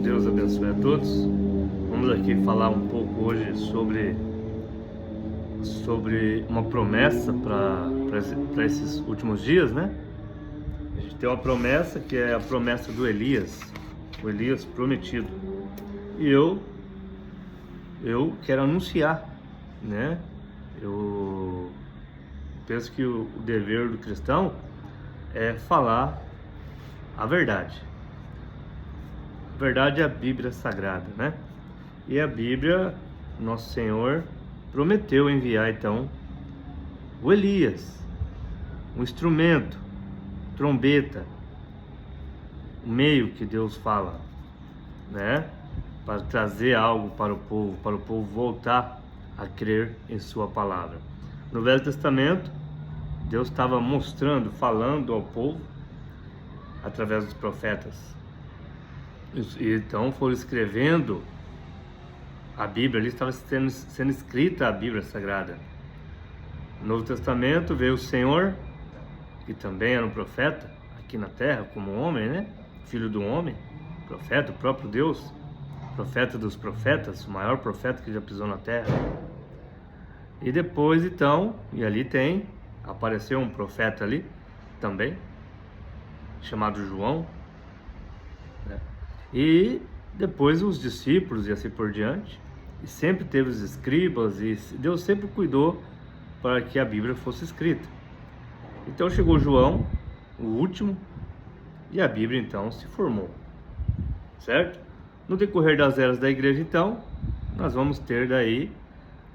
Deus abençoe a todos. Vamos aqui falar um pouco hoje sobre uma promessa para esses últimos dias, né? A gente tem uma promessa que é a promessa do Elias, o Elias prometido. E eu quero anunciar, né? Eu penso que o dever do cristão é falar a verdade. A verdade é a Bíblia Sagrada, né? E a Bíblia, Nosso Senhor prometeu enviar então o Elias, um instrumento, trombeta, o meio que Deus fala, né? Para trazer algo para o povo voltar a crer em sua palavra. No Velho Testamento, Deus estava mostrando, falando ao povo através dos profetas. E então foram escrevendo a Bíblia, ali estava sendo escrita a Bíblia Sagrada. No Novo Testamento veio o Senhor, que também era um profeta aqui na terra, como homem, né? Filho do homem, profeta, o próprio Deus, profeta dos profetas, o maior profeta que já pisou na terra. E depois então, e ali apareceu um profeta ali também, chamado João, né? E depois os discípulos e assim por diante, e sempre teve os escribas, e Deus sempre cuidou para que a Bíblia fosse escrita. Então chegou João, o último, e a Bíblia então se formou, certo? No decorrer das eras da igreja então, nós vamos ter daí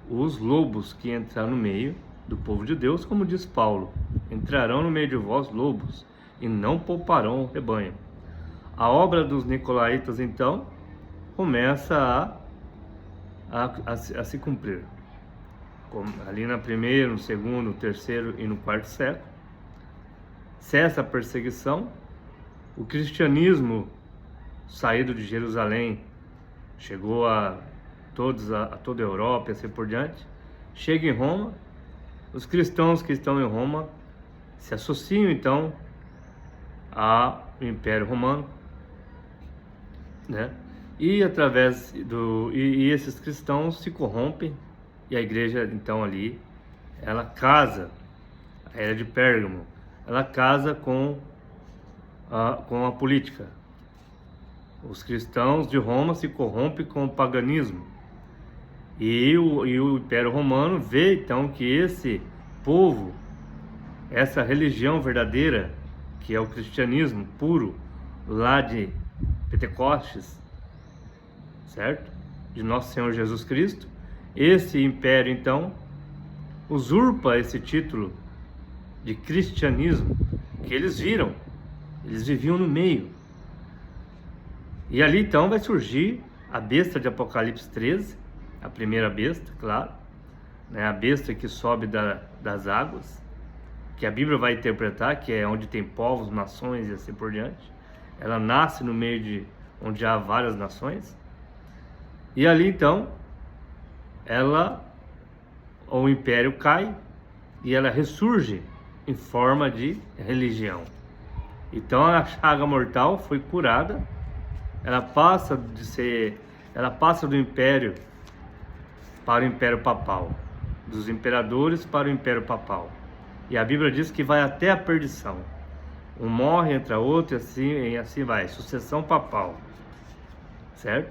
os lobos que entraram no meio do povo de Deus, como diz Paulo: entrarão no meio de vós lobos, e não pouparão o rebanho. A obra dos nicolaítas então começa a se cumprir, ali no primeiro, no segundo, no terceiro e no quarto século. Cessa a perseguição, o cristianismo saído de Jerusalém chegou a toda a Europa e assim por diante, chega em Roma. Os cristãos que estão em Roma se associam então ao Império Romano, né? E através e esses cristãos se corrompem, e a igreja então ali, ela casa, a era de Pérgamo, ela casa com a política. Os cristãos de Roma se corrompem com o paganismo, e o Império Romano vê então que esse povo, essa religião verdadeira, que é o cristianismo puro, lá de Pentecostes, certo? De Nosso Senhor Jesus Cristo, esse império então usurpa esse título de cristianismo que eles viram, eles viviam no meio. E ali então vai surgir a besta de Apocalipse 13, a primeira besta, claro, né? A besta que sobe das águas, que a Bíblia vai interpretar, que é onde tem povos, nações e assim por diante. Ela nasce no meio de onde há várias nações. E ali então, o império cai e ela ressurge em forma de religião. Então a chaga mortal foi curada. Ela passa do império para o império papal, dos imperadores para o império papal. E a Bíblia diz que vai até a perdição. Um morre, entra outro, e assim vai, sucessão papal, certo?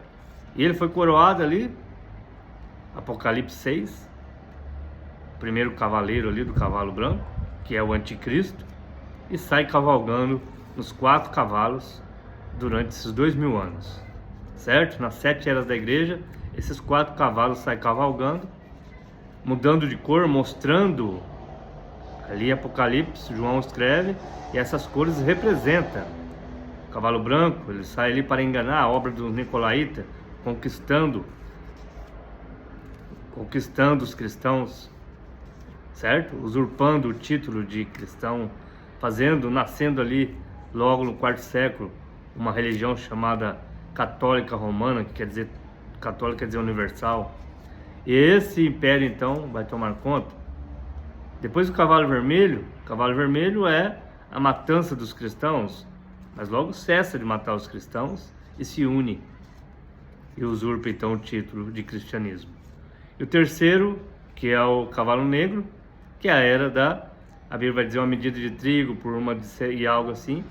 E ele foi coroado ali, Apocalipse 6, o primeiro cavaleiro ali do cavalo branco, que é o anticristo, e sai cavalgando nos 4 cavalos durante esses 2000 anos, certo? Nas 7 eras da igreja, esses 4 cavalos saem cavalgando, mudando de cor, mostrando ali Apocalipse, João escreve, e essas cores representam o cavalo branco. Ele sai ali para enganar, a obra dos nicolaítas, conquistando os cristãos, certo? Usurpando o título de cristão, nascendo ali logo no 4º século uma religião chamada católica romana, que quer dizer, católica quer dizer universal. E esse império então vai tomar conta. Depois do cavalo vermelho é a matança dos cristãos, mas logo cessa de matar os cristãos e se une e usurpa então o título de cristianismo. E o terceiro, que é o cavalo negro, que é a era a Bíblia vai dizer uma medida de trigo por uma e algo assim,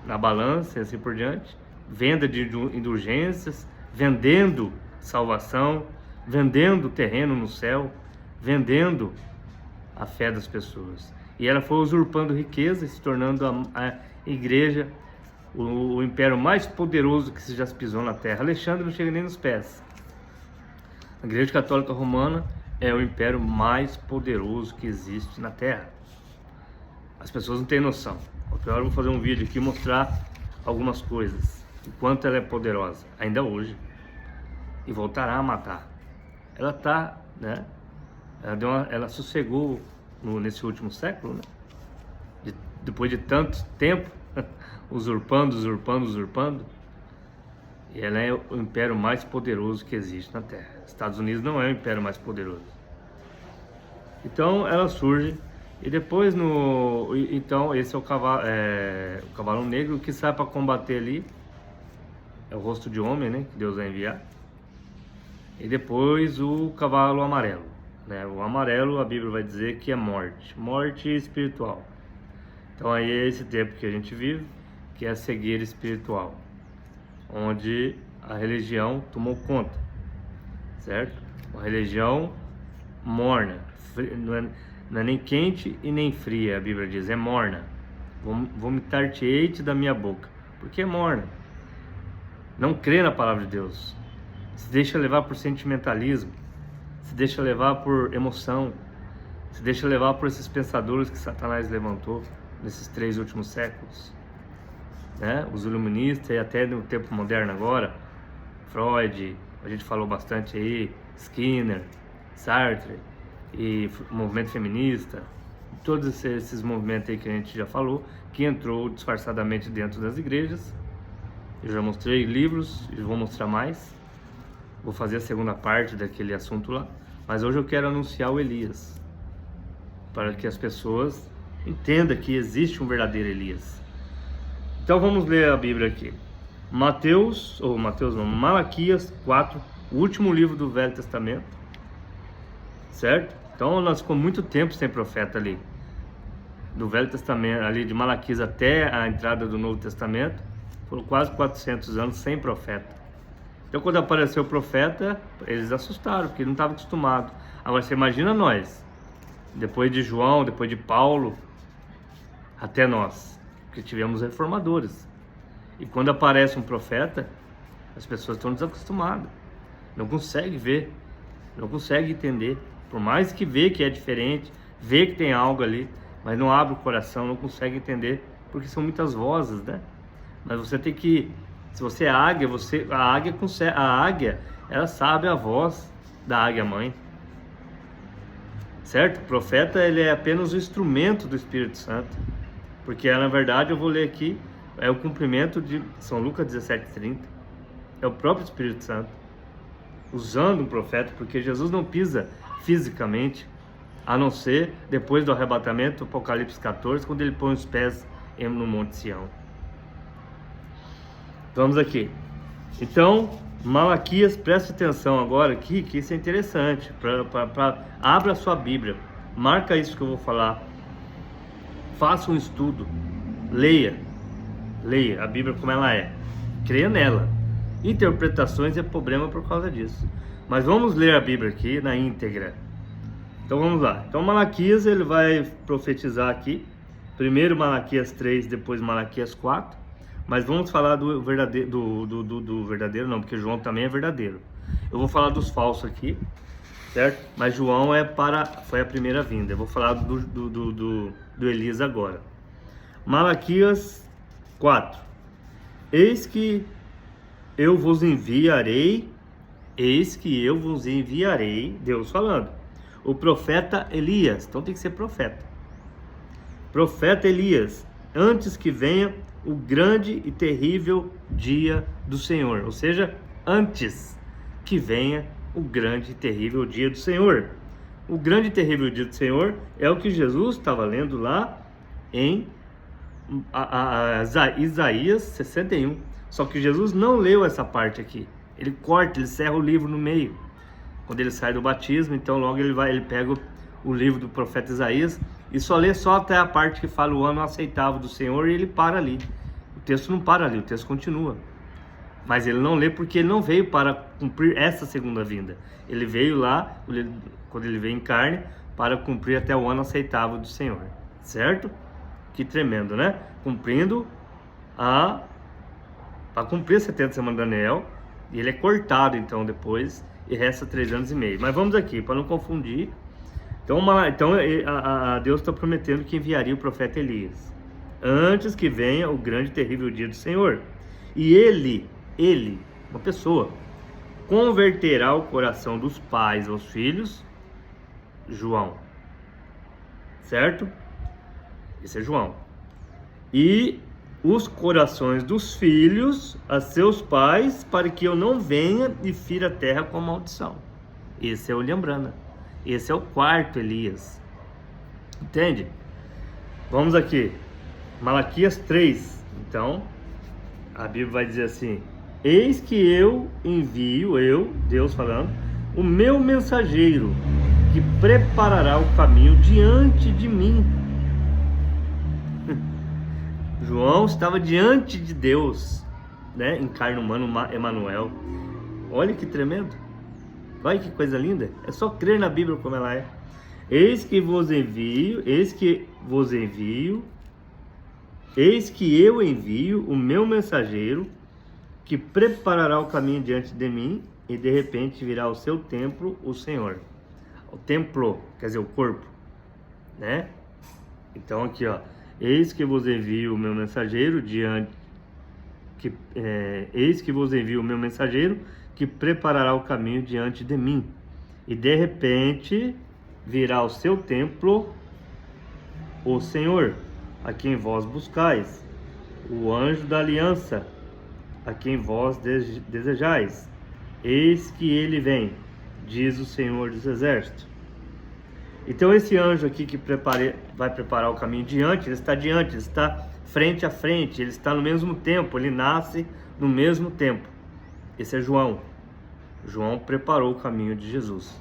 na balança e assim por diante, venda de indulgências, vendendo salvação, vendendo terreno no céu, vendendo a fé das pessoas. E ela foi usurpando riqueza, se tornando a igreja o império mais poderoso que se já pisou na terra. Alexandre não chega nem nos pés. A Igreja Católica Romana é o império mais poderoso que existe na terra. As pessoas não têm noção. Outra hora eu vou fazer um vídeo aqui e mostrar algumas coisas, o quanto ela é poderosa, ainda hoje, e voltará a matar. Ela tá, né? Ela sossegou nesse último século, né? Depois de tanto tempo, usurpando, e ela é o império mais poderoso que existe na Terra. Estados Unidos não é o império mais poderoso. Então ela surge, e depois então esse é o cavalo negro que sai para combater ali, é o rosto de homem, né, que Deus vai enviar. E depois o cavalo amarelo, né? O amarelo, a Bíblia vai dizer que é morte espiritual. Então aí é esse tempo que a gente vive, que é a cegueira espiritual, onde a religião tomou conta, certo? Uma religião morna, não é nem quente e nem fria, a Bíblia diz, é morna. Vomitar-te-ei da minha boca, porque é morna. Não crê na palavra de Deus, se deixa levar por sentimentalismo, se deixa levar por emoção, se deixa levar por esses pensadores que Satanás levantou nesses 3 últimos séculos, né? Os iluministas e até no tempo moderno agora, Freud, a gente falou bastante aí, Skinner, Sartre e movimento feminista, todos esses movimentos aí que a gente já falou, que entrou disfarçadamente dentro das igrejas. Eu já mostrei livros e vou mostrar mais. Vou fazer a segunda parte daquele assunto lá, mas hoje eu quero anunciar o Elias, para que as pessoas entendam que existe um verdadeiro Elias. Então vamos ler a Bíblia aqui. Malaquias 4, o último livro do Velho Testamento, certo? Então nós ficamos muito tempo sem profeta ali, do Velho Testamento, ali de Malaquias até a entrada do Novo Testamento, foram quase 400 anos sem profeta. Então quando apareceu o profeta, eles assustaram, porque não estavam acostumados. Agora você imagina nós, depois de João, depois de Paulo, até nós, que tivemos reformadores. E quando aparece um profeta, as pessoas estão desacostumadas, não conseguem ver, não conseguem entender, por mais que vê que é diferente, vê que tem algo ali, mas não abre o coração, não consegue entender, porque são muitas vozes, né? Mas você tem que, se você é águia, a águia, ela sabe a voz da águia mãe, certo? O profeta, ele é apenas o instrumento do Espírito Santo, porque na verdade, eu vou ler aqui, é o cumprimento de São Lucas 17:30, é o próprio Espírito Santo usando um profeta, porque Jesus não pisa fisicamente, a não ser depois do arrebatamento, Apocalipse 14, quando ele põe os pés no Monte Sião. Vamos aqui. Então, Malaquias, preste atenção agora aqui, que isso é interessante. Abra a sua Bíblia, marca isso que eu vou falar. Faça um estudo, leia a Bíblia como ela é, creia nela. Interpretações é problema por causa disso. Mas vamos ler a Bíblia aqui na íntegra. Então vamos lá. Então Malaquias, ele vai profetizar aqui. Primeiro Malaquias 3, depois Malaquias 4. Mas vamos falar do verdadeiro, do verdadeiro não, porque João também é verdadeiro. Eu vou falar dos falsos aqui, certo? Mas João foi a primeira vinda. Eu vou falar do Elias agora. Malaquias 4. Eis que eu vos enviarei, Deus falando, o profeta Elias. Então tem que ser profeta. Profeta Elias, antes que venha o grande e terrível dia do Senhor. Ou seja, antes que venha o grande e terrível dia do Senhor. O grande e terrível dia do Senhor é o que Jesus estava lendo lá em Isaías 61. Só que Jesus não leu essa parte aqui. Ele corta, ele serra o livro no meio. Quando ele sai do batismo, então logo ele pega o livro do profeta Isaías e só lê até a parte que fala o ano aceitável do Senhor, e ele para ali. O texto não para ali, o texto continua. Mas ele não lê porque ele não veio para cumprir essa segunda vinda. Ele veio lá, quando ele veio em carne, para cumprir até o ano aceitável do Senhor. Certo? Que tremendo, né? Para cumprir a 70 semanas de Daniel, e ele é cortado então depois, e resta 3 anos e meio. Mas vamos aqui, para não confundir. Então Deus está prometendo que enviaria o profeta Elias, antes que venha o grande e terrível dia do Senhor. E ele, uma pessoa, converterá o coração dos pais aos filhos, João. Certo? Esse é João. E os corações dos filhos a seus pais, para que eu não venha e fira a terra com maldição. Esse é o William Branham. Esse é o quarto Elias. Entende? Vamos aqui. Malaquias 3. Então, a Bíblia vai dizer assim: eis que eu envio, Deus falando, o meu mensageiro, que preparará o caminho diante de mim. João estava diante de Deus, né? Em carne humana, Emanuel. Olha que tremendo. Olha que coisa linda. É só crer na Bíblia como ela é. Eis que eu envio o meu mensageiro, que preparará o caminho diante de mim, e de repente virá ao seu templo o Senhor. O templo, quer dizer, o corpo, né? Então aqui, ó. Eis que vos envio o meu mensageiro que preparará o caminho diante de mim. E de repente virá ao seu templo o Senhor, a quem vós buscais, o anjo da aliança, a quem vós desejais. Eis que ele vem, diz o Senhor dos Exércitos. Então esse anjo aqui que vai preparar o caminho diante, ele está frente a frente, ele está no mesmo tempo, ele nasce no mesmo tempo. Esse é João. João preparou o caminho de Jesus.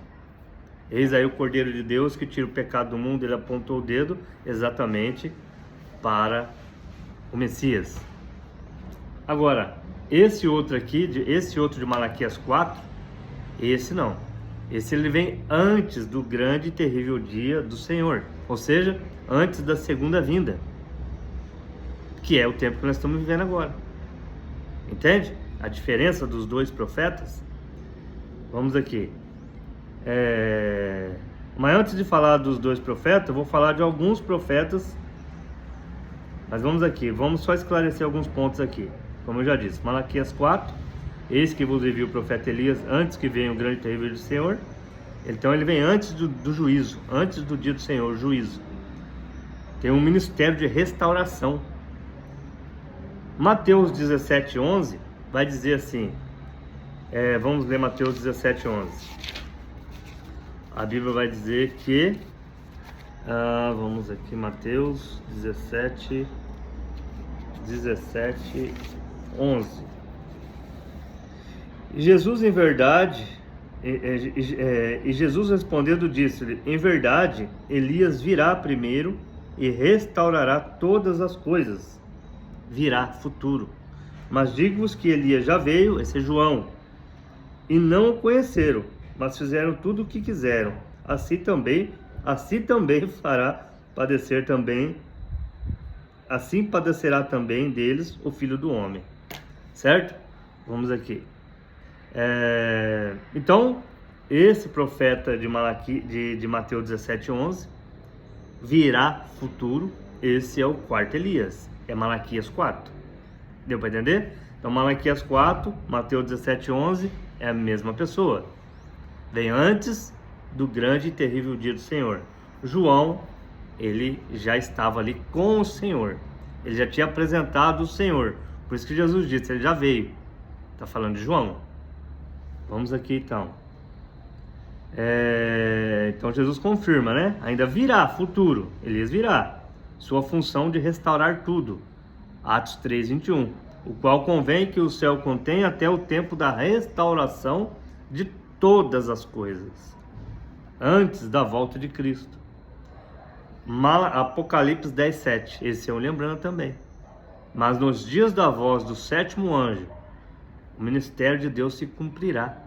Eis aí o Cordeiro de Deus que tira o pecado do mundo. Ele apontou o dedo exatamente para o Messias. Agora, esse outro de Malaquias 4, esse não. Esse ele vem antes do grande e terrível dia do Senhor. Ou seja, antes da segunda vinda, que é o tempo que nós estamos vivendo agora. Entende a diferença dos dois profetas? Vamos aqui. Mas antes de falar dos dois profetas, eu vou falar de alguns profetas. Mas vamos só esclarecer alguns pontos aqui. Como eu já disse, Malaquias 4, eis que vos envia o profeta Elias, antes que venha o grande e terrível do Senhor. Então ele vem antes do juízo, antes do dia do Senhor, o juízo. Tem um ministério de restauração. Mateus 17:11 vai dizer assim, vamos ler Mateus 17:11. A Bíblia vai dizer que, vamos aqui, Mateus 17:11. Jesus em verdade, e Jesus respondendo disse-lhe: em verdade, Elias virá primeiro e restaurará todas as coisas. Virá, futuro. Mas digo-vos que Elias já veio, esse é João, e não o conheceram, mas fizeram tudo o que quiseram. Assim também fará padecer também, assim padecerá também deles o Filho do Homem. Certo? Vamos aqui. Então, esse profeta de Mateus 17:11 virá futuro. Esse é o quarto Elias, é Malaquias 4. Deu para entender? Então Malaquias 4, Mateus 17:11 é a mesma pessoa. Vem antes do grande e terrível dia do Senhor. João, ele já estava ali com o Senhor, ele já tinha apresentado o Senhor. Por isso que Jesus disse, ele já veio. Está falando de João. Vamos aqui então. Então Jesus confirma, né? Ainda virá, futuro. Elias virá. Sua função de restaurar tudo. Atos 3:21. o qual convém que o céu contenha até o tempo da restauração de todas as coisas, antes da volta de Cristo. Apocalipse 10:7, esse é um lembrando também. Mas nos dias da voz do sétimo anjo, o ministério de Deus se cumprirá,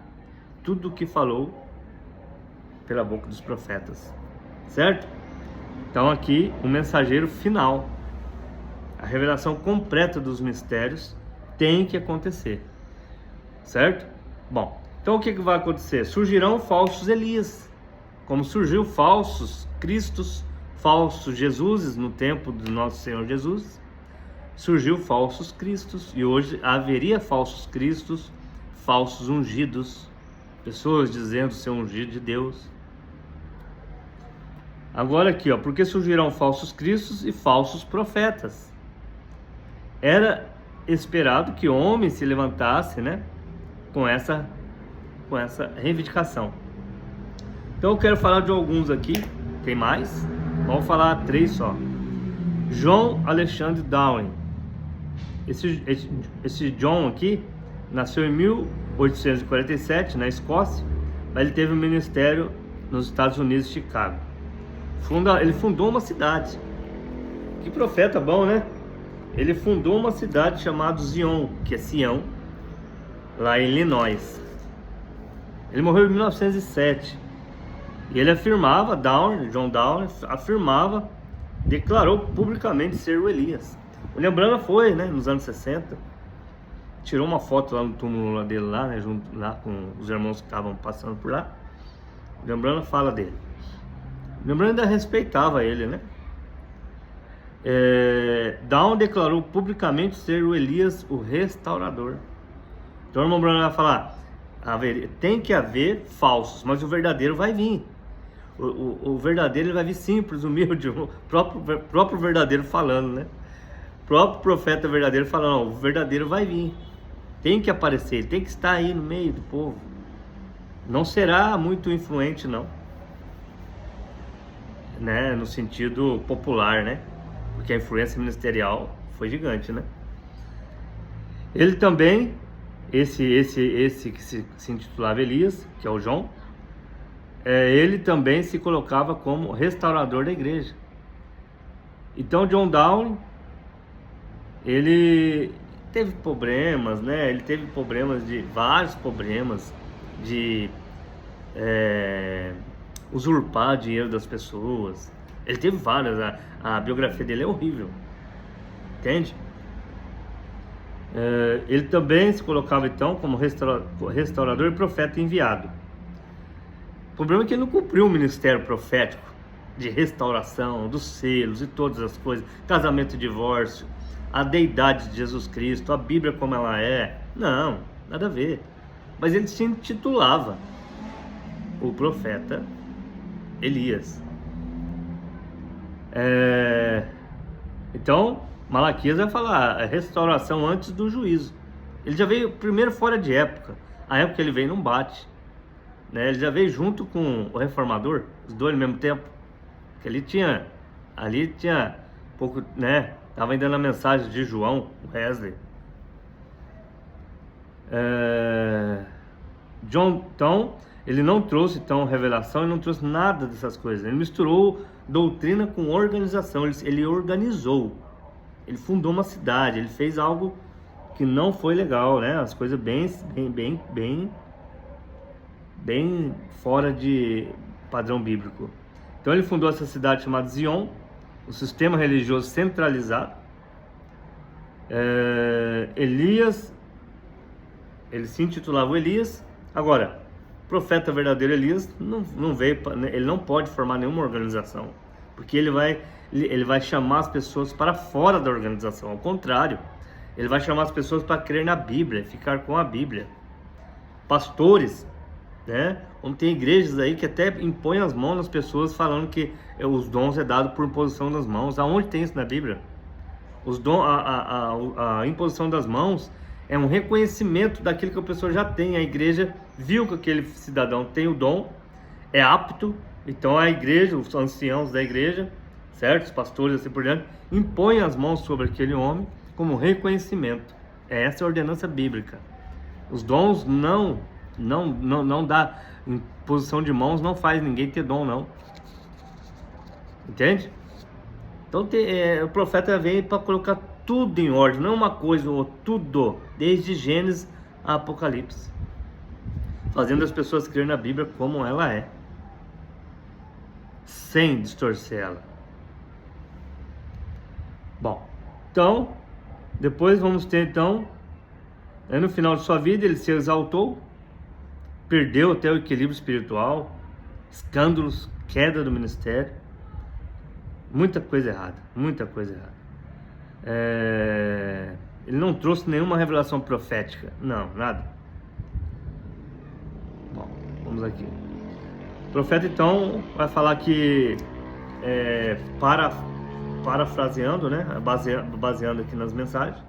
tudo o que falou pela boca dos profetas, certo? Então aqui o mensageiro final, a revelação completa dos mistérios tem que acontecer, certo? Bom, então o que vai acontecer? Surgirão falsos Elias, como surgiu falsos Cristos, falsos Jesuses no tempo do nosso Senhor Jesus. Surgiu falsos Cristos, e hoje haveria falsos Cristos, falsos ungidos, pessoas dizendo ser ungido de Deus. Agora aqui, ó, porque surgirão falsos Cristos e falsos profetas. Era esperado que homem se levantasse, né, com essa reivindicação. Então eu quero falar de alguns aqui. Tem mais? Vamos falar 3 só. John Alexander Darwin. Esse John aqui nasceu em 1847 na Escócia, mas ele teve um ministério nos Estados Unidos, Chicago. Ele fundou uma cidade. Que profeta bom, né? Ele fundou uma cidade chamada Zion, que é Sião, lá em Illinois. Ele morreu em 1907. E ele afirmava, John Darwin afirmava, declarou publicamente ser o Elias. O Lembrana foi, né, nos anos 60, tirou uma foto lá no túmulo dele, lá, né, junto lá com os irmãos que estavam passando por lá. O Lembrana fala dele. O Lembrana ainda respeitava ele, né? Darwin declarou publicamente ser o Elias, o restaurador. Então o irmão Branham vai falar, tem que haver falsos, mas o verdadeiro vai vir. O verdadeiro ele vai vir simples, humilde, o próprio verdadeiro falando, né? O próprio profeta verdadeiro falando, não, o verdadeiro vai vir. Tem que aparecer, tem que estar aí no meio do povo. Não será muito influente, não, né? No sentido popular, né? Porque a influência ministerial foi gigante, né? Ele também, esse que se intitulava Elias, que é o João, ele também se colocava como restaurador da igreja. Então John Darwin, ele teve problemas, né? Ele teve vários problemas de usurpar dinheiro das pessoas. Ele teve várias, a biografia dele é horrível, entende? Ele também se colocava então como restaurador e profeta enviado. O problema é que ele não cumpriu o ministério profético de restauração, dos selos e todas as coisas, casamento e divórcio, a deidade de Jesus Cristo, a Bíblia como ela é. Não, nada a ver. Mas ele se intitulava o profeta Elias. Então Malaquias vai falar a restauração antes do juízo. Ele já veio primeiro fora de época. A época que ele veio não bate, né? Ele já veio junto com o reformador, os dois ao mesmo tempo. Que ali tinha pouco, né? Estava ainda na mensagem de João, o Wesley. John, então, ele não trouxe então revelação, ele não trouxe nada dessas coisas. Ele misturou doutrina com organização. Ele organizou. Ele fundou uma cidade. Ele fez algo que não foi legal, né? As coisas bem fora de padrão bíblico. Então ele fundou essa cidade chamada Zion, o sistema religioso centralizado. Elias, ele se intitulava o Elias. Agora, o profeta verdadeiro Elias não veio, ele não pode formar nenhuma organização, porque ele vai chamar as pessoas para fora da organização. Ao contrário, ele vai chamar as pessoas para crer na Bíblia, ficar com a Bíblia. Pastores, né? Como tem igrejas aí que até impõem as mãos nas pessoas, falando que os dons é dado por imposição das mãos. Aonde tem isso na Bíblia? A imposição das mãos é um reconhecimento daquilo que a pessoa já tem. A igreja viu que aquele cidadão tem o dom, é apto, então a igreja, os anciãos da igreja, certo? Os pastores assim por diante, impõem as mãos sobre aquele homem como reconhecimento. Essa é a ordenança bíblica. Os dons não dá, em posição de mãos não faz ninguém ter dom, não. Entende? Então o profeta vem para colocar tudo em ordem, não uma coisa ou tudo, desde Gênesis a Apocalipse, fazendo as pessoas crerem na Bíblia como ela é, sem distorcer ela. Bom, então depois vamos ter no final de sua vida ele se exaltou, perdeu até o equilíbrio espiritual, escândalos, queda do ministério, muita coisa errada. Ele não trouxe nenhuma revelação profética, não, nada. Bom, vamos aqui. O profeta então vai falar que, parafraseando, né, baseando aqui nas mensagens,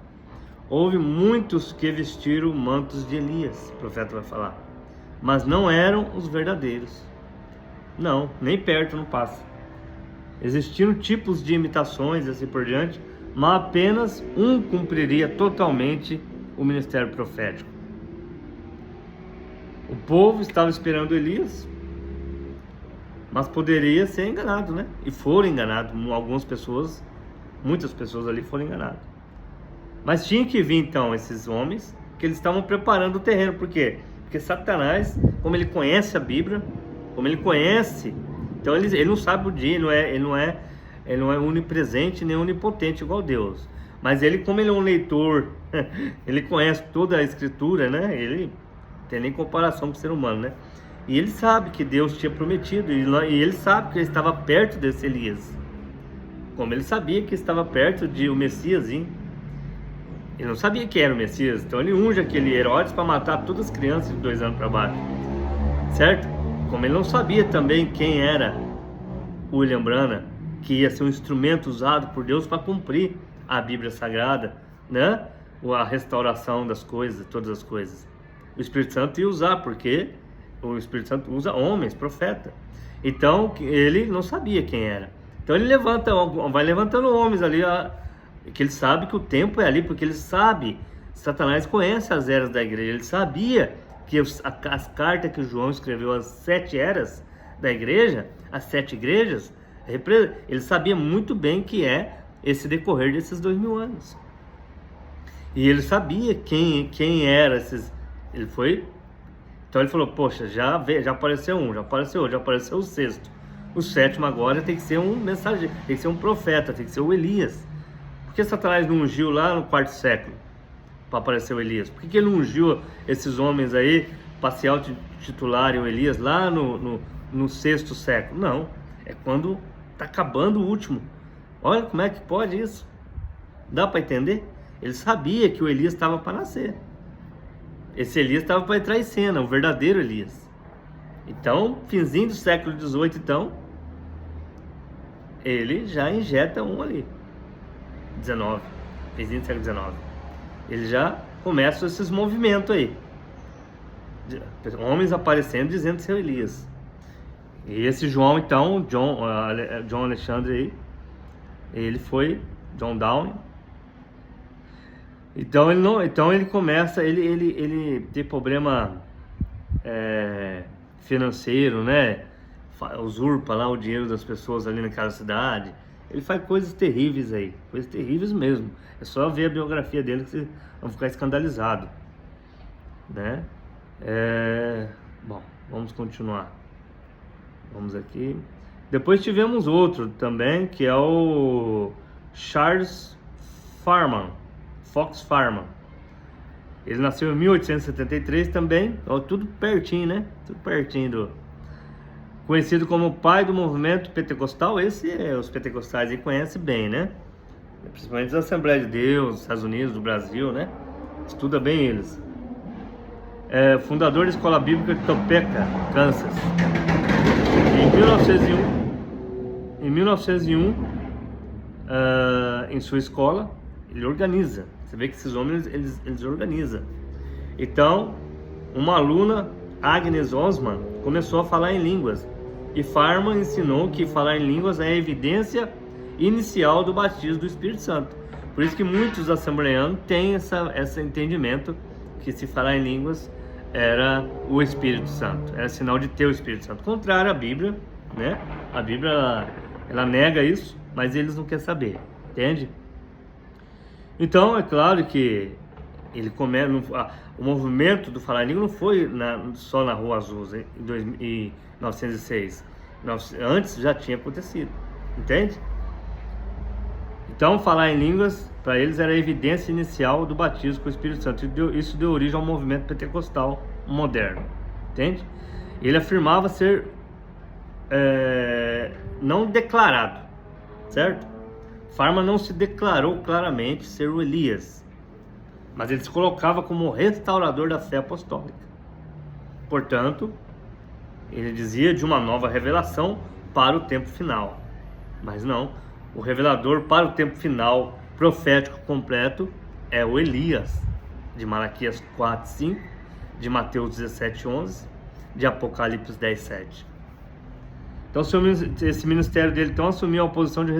houve muitos que vestiram mantos de Elias, o profeta vai falar, mas não eram os verdadeiros. Não, nem perto, não passa. Existiram tipos de imitações e assim por diante, mas apenas um cumpriria totalmente o ministério profético. O povo estava esperando Elias, mas poderia ser enganado, né? E foram enganados. Muitas pessoas ali foram enganadas. Mas tinha que vir então esses homens, que eles estavam preparando o terreno. Por quê? Porque Satanás, como ele conhece a Bíblia, como ele conhece, então ele não sabe o dia, ele não é onipresente nem onipotente igual Deus. Mas ele, como ele é um leitor, ele conhece toda a Escritura, né? Ele não tem nem comparação com o ser humano, né? E ele sabe que Deus tinha prometido, e ele sabe que ele estava perto desse Elias. Como ele sabia que estava perto de o Messias, hein? Ele não sabia que era o Messias, então ele unge aquele Herodes para matar todas as crianças de 2 anos para baixo, certo? Como ele não sabia também quem era William Branham, que ia ser um instrumento usado por Deus para cumprir a Bíblia Sagrada, né? A restauração das coisas, todas as coisas. O Espírito Santo ia usar, porque o Espírito Santo usa homens, profeta. Então ele não sabia quem era. Então ele vai levantando homens ali, que ele sabe que o tempo é ali, porque ele sabe, Satanás conhece as eras da igreja, ele sabia que as cartas que João escreveu, as 7 eras da igreja, as 7 igrejas, ele sabia muito bem que é esse decorrer desses 2000 anos. E ele sabia quem era esses. Então ele falou: poxa, já apareceu um, já apareceu outro, já apareceu o 6º. O 7º agora tem que ser um mensageiro, tem que ser um profeta, tem que ser o Elias. Por que Satanás não ungiu lá no 4º século para aparecer o Elias? Por que ele não ungiu esses homens aí para se auto-titularem o Elias lá no 6º século? Não, é quando está acabando o último. Olha como é que pode isso. Dá para entender? Ele sabia que o Elias estava para nascer. Esse Elias estava para entrar em cena, o verdadeiro Elias. Então, finzinho do século XVIII, então, ele já injeta um ali. 19, finzinho do século XIX. Ele já começa esses movimentos aí. Homens aparecendo dizendo ser Elias. E esse João, então, John Alexandre aí, ele foi John Downing. Então ele começa, ele tem problema financeiro, né? Usurpa lá o dinheiro das pessoas ali naquela cidade. Ele faz coisas terríveis aí, coisas terríveis mesmo. É só ver a biografia dele que vocês vão ficar escandalizados, né? Bom, vamos continuar. Vamos aqui. Depois tivemos outro também, que é o Charles Fox Farman. Ele nasceu em 1873 também, ó, tudo pertinho, né? Tudo pertinho conhecido como o pai do movimento pentecostal. Os pentecostais aí conhecem bem, né? Principalmente da Assembleia de Deus, dos Estados Unidos, do Brasil, né? Estuda bem eles. Fundador da Escola Bíblica de Topeka, Kansas. Em 1901, em sua escola, ele organiza. Você vê que esses homens, eles organizam. Então, uma aluna, Agnes Osman, começou a falar em línguas. E Farman ensinou que falar em línguas é a evidência inicial do batismo do Espírito Santo. Por isso que muitos assembleanos têm esse entendimento que se falar em línguas era o Espírito Santo, era sinal de ter o Espírito Santo. Contrário à Bíblia, né? A Bíblia ela nega isso, mas eles não querem saber, entende? Então é claro que o movimento do falar em língua não foi só na Rua Azusa em 1906, antes já tinha acontecido, entende? Então, falar em línguas, para eles, era a evidência inicial do batismo com o Espírito Santo. Isso deu origem ao movimento pentecostal moderno, entende? Ele afirmava ser não declarado, certo? Farma não se declarou claramente ser o Elias, mas ele se colocava como restaurador da fé apostólica. Portanto, ele dizia de uma nova revelação para o tempo final, mas não. O revelador para o tempo final profético completo é o Elias, de Malaquias 4:5, de Mateus 17:11, de Apocalipse 10:7. Então esse ministério dele então assumiu a posição de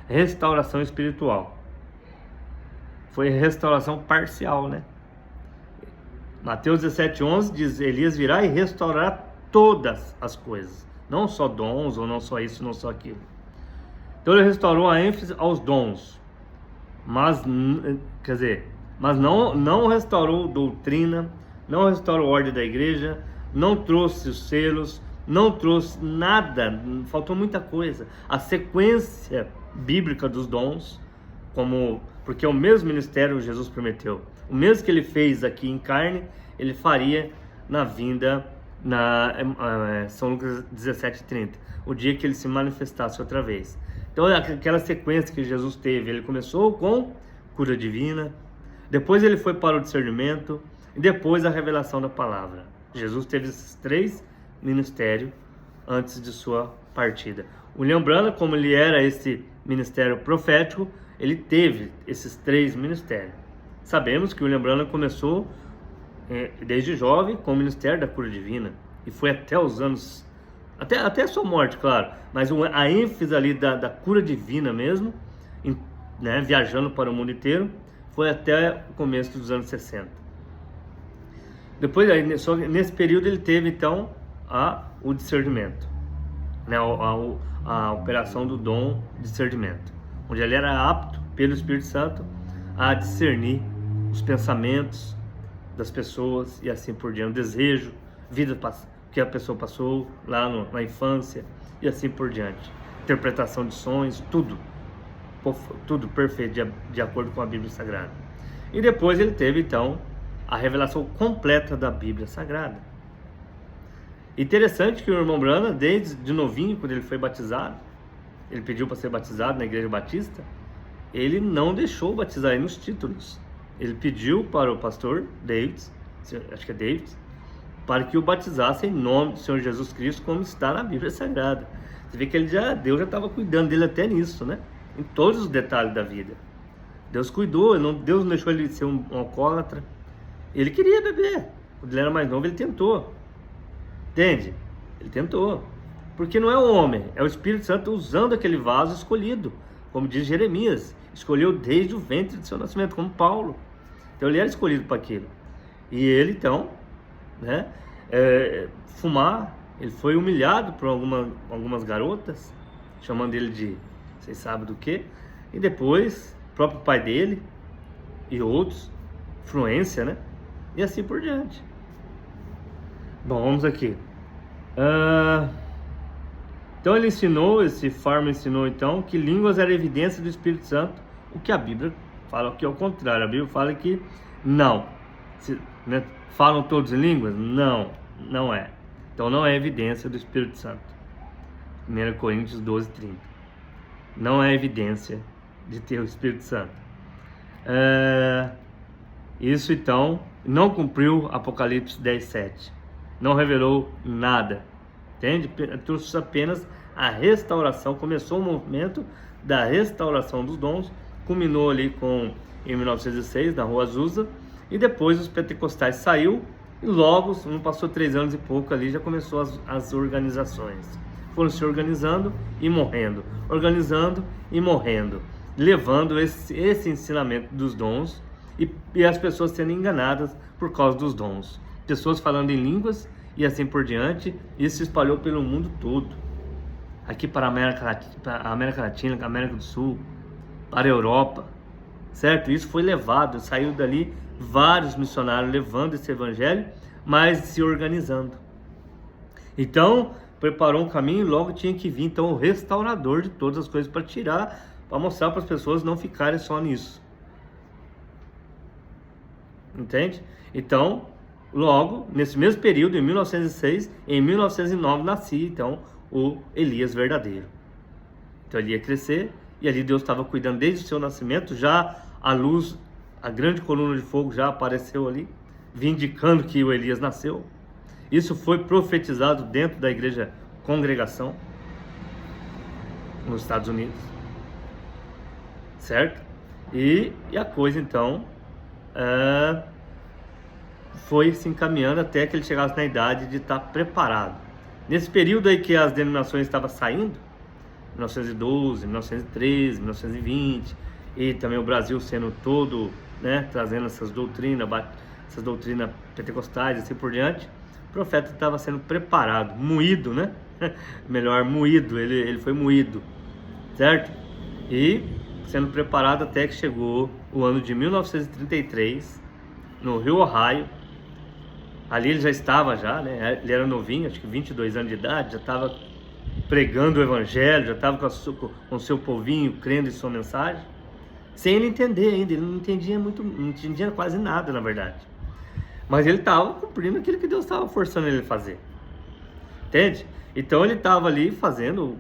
restauração espiritual. Foi restauração parcial, né? Mateus 17:11 diz: Elias virá e restaurará todas as coisas, não só dons, ou não só isso, não só aquilo. Então ele restaurou a ênfase aos dons, mas não restaurou doutrina, não restaurou a ordem da igreja, não trouxe os selos, não trouxe nada, faltou muita coisa. A sequência bíblica dos dons, porque é o mesmo ministério que Jesus prometeu, o mesmo que ele fez aqui em carne, ele faria na vinda, São Lucas 17:30, o dia que ele se manifestasse outra vez. Então, aquela sequência que Jesus teve, ele começou com cura divina, depois ele foi para o discernimento, e depois a revelação da palavra. Jesus teve esses 3 ministérios antes de sua partida. O William Branham, como ele era esse ministério profético, ele teve esses 3 ministérios. Sabemos que o William Branham começou desde jovem com o ministério da cura divina, e foi até os anos... Até a sua morte, claro, mas a ênfase ali da cura divina mesmo, né, viajando para o mundo inteiro, foi até o começo dos anos 60. Depois, só nesse período, ele teve então o discernimento, né, a operação do dom de discernimento, onde ele era apto, pelo Espírito Santo, a discernir os pensamentos das pessoas e assim por diante, o desejo, vida que a pessoa passou lá na infância e assim por diante, interpretação de sonhos, tudo perfeito de acordo com a Bíblia Sagrada. E depois ele teve então a revelação completa da Bíblia Sagrada. Interessante que o irmão Branham, desde novinho, quando ele foi batizado, ele pediu para ser batizado na igreja batista, ele não deixou batizar ele nos títulos. Ele pediu para o pastor Davids, acho que é Davids, para que o batizasse em nome do Senhor Jesus Cristo, como está na Bíblia Sagrada. Você vê que Deus já estava cuidando dele até nisso, né? Em todos os detalhes da vida. Deus cuidou, Deus não deixou ele ser um alcoólatra. Ele queria beber. Quando ele era mais novo, ele tentou. Entende? Ele tentou. Porque não é o homem, é o Espírito Santo usando aquele vaso escolhido. Como diz Jeremias, escolheu desde o ventre de seu nascimento, como Paulo. Então ele era escolhido para aquilo. E ele então... né? Fumar, ele foi humilhado por algumas garotas, chamando ele de, vocês sabem do que, e depois o próprio pai dele e outros, influência, né? E assim por diante. Bom, vamos aqui. Então esse Farmer ensinou então que línguas era evidência do Espírito Santo, o que a Bíblia fala que é o contrário. A Bíblia fala que não. Né? Falam todos em línguas? Não é. Então não é evidência do Espírito Santo. 1 Coríntios 12:30. Não é evidência de ter o Espírito Santo. Isso então não cumpriu Apocalipse 10:7. Não revelou nada. Entende? Trouxe apenas a restauração. Começou o movimento da restauração dos dons. Culminou ali em 1906, na Rua Azusa. E depois os pentecostais saiu e logo, não passou 3 anos e pouco ali, já começou as organizações. Foram se organizando e morrendo, organizando e morrendo. levando esse ensinamento dos dons e as pessoas sendo enganadas por causa dos dons. Pessoas falando em línguas e assim por diante. Isso se espalhou pelo mundo todo. Aqui para a América Latina, América do Sul, para a Europa, certo? Isso foi levado, saiu dali vários missionários levando esse evangelho, mas se organizando. Então, preparou um caminho e logo tinha que vir então o restaurador de todas as coisas para tirar, para mostrar para as pessoas não ficarem só nisso. Entende? Então, logo, nesse mesmo período, em 1906, em 1909 nascia então o Elias verdadeiro. Então ele ia crescer e ali Deus estava cuidando desde o seu nascimento. Já a luz, a grande coluna de fogo já apareceu ali, vindicando que o Elias nasceu. Isso foi profetizado dentro da igreja Congregação nos Estados Unidos, certo? E a coisa então foi se encaminhando até que ele chegasse na idade de estar preparado. Nesse período aí que as denominações estavam saindo, 1912, 1913, 1920, e também o Brasil sendo todo, né, trazendo essas doutrinas pentecostais e assim por diante, o profeta estava sendo preparado, moído, né? Melhor, moído, ele foi moído, certo? E sendo preparado até que chegou o ano de 1933, no Rio Ohio. Ali ele já estava, né? Ele era novinho, acho que 22 anos de idade, já estava pregando o evangelho, já estava com o seu povinho, crendo em sua mensagem, sem ele entender ainda. Ele não entendia quase nada, na verdade. Mas ele estava cumprindo aquilo que Deus estava forçando ele a fazer. Entende? Então ele estava ali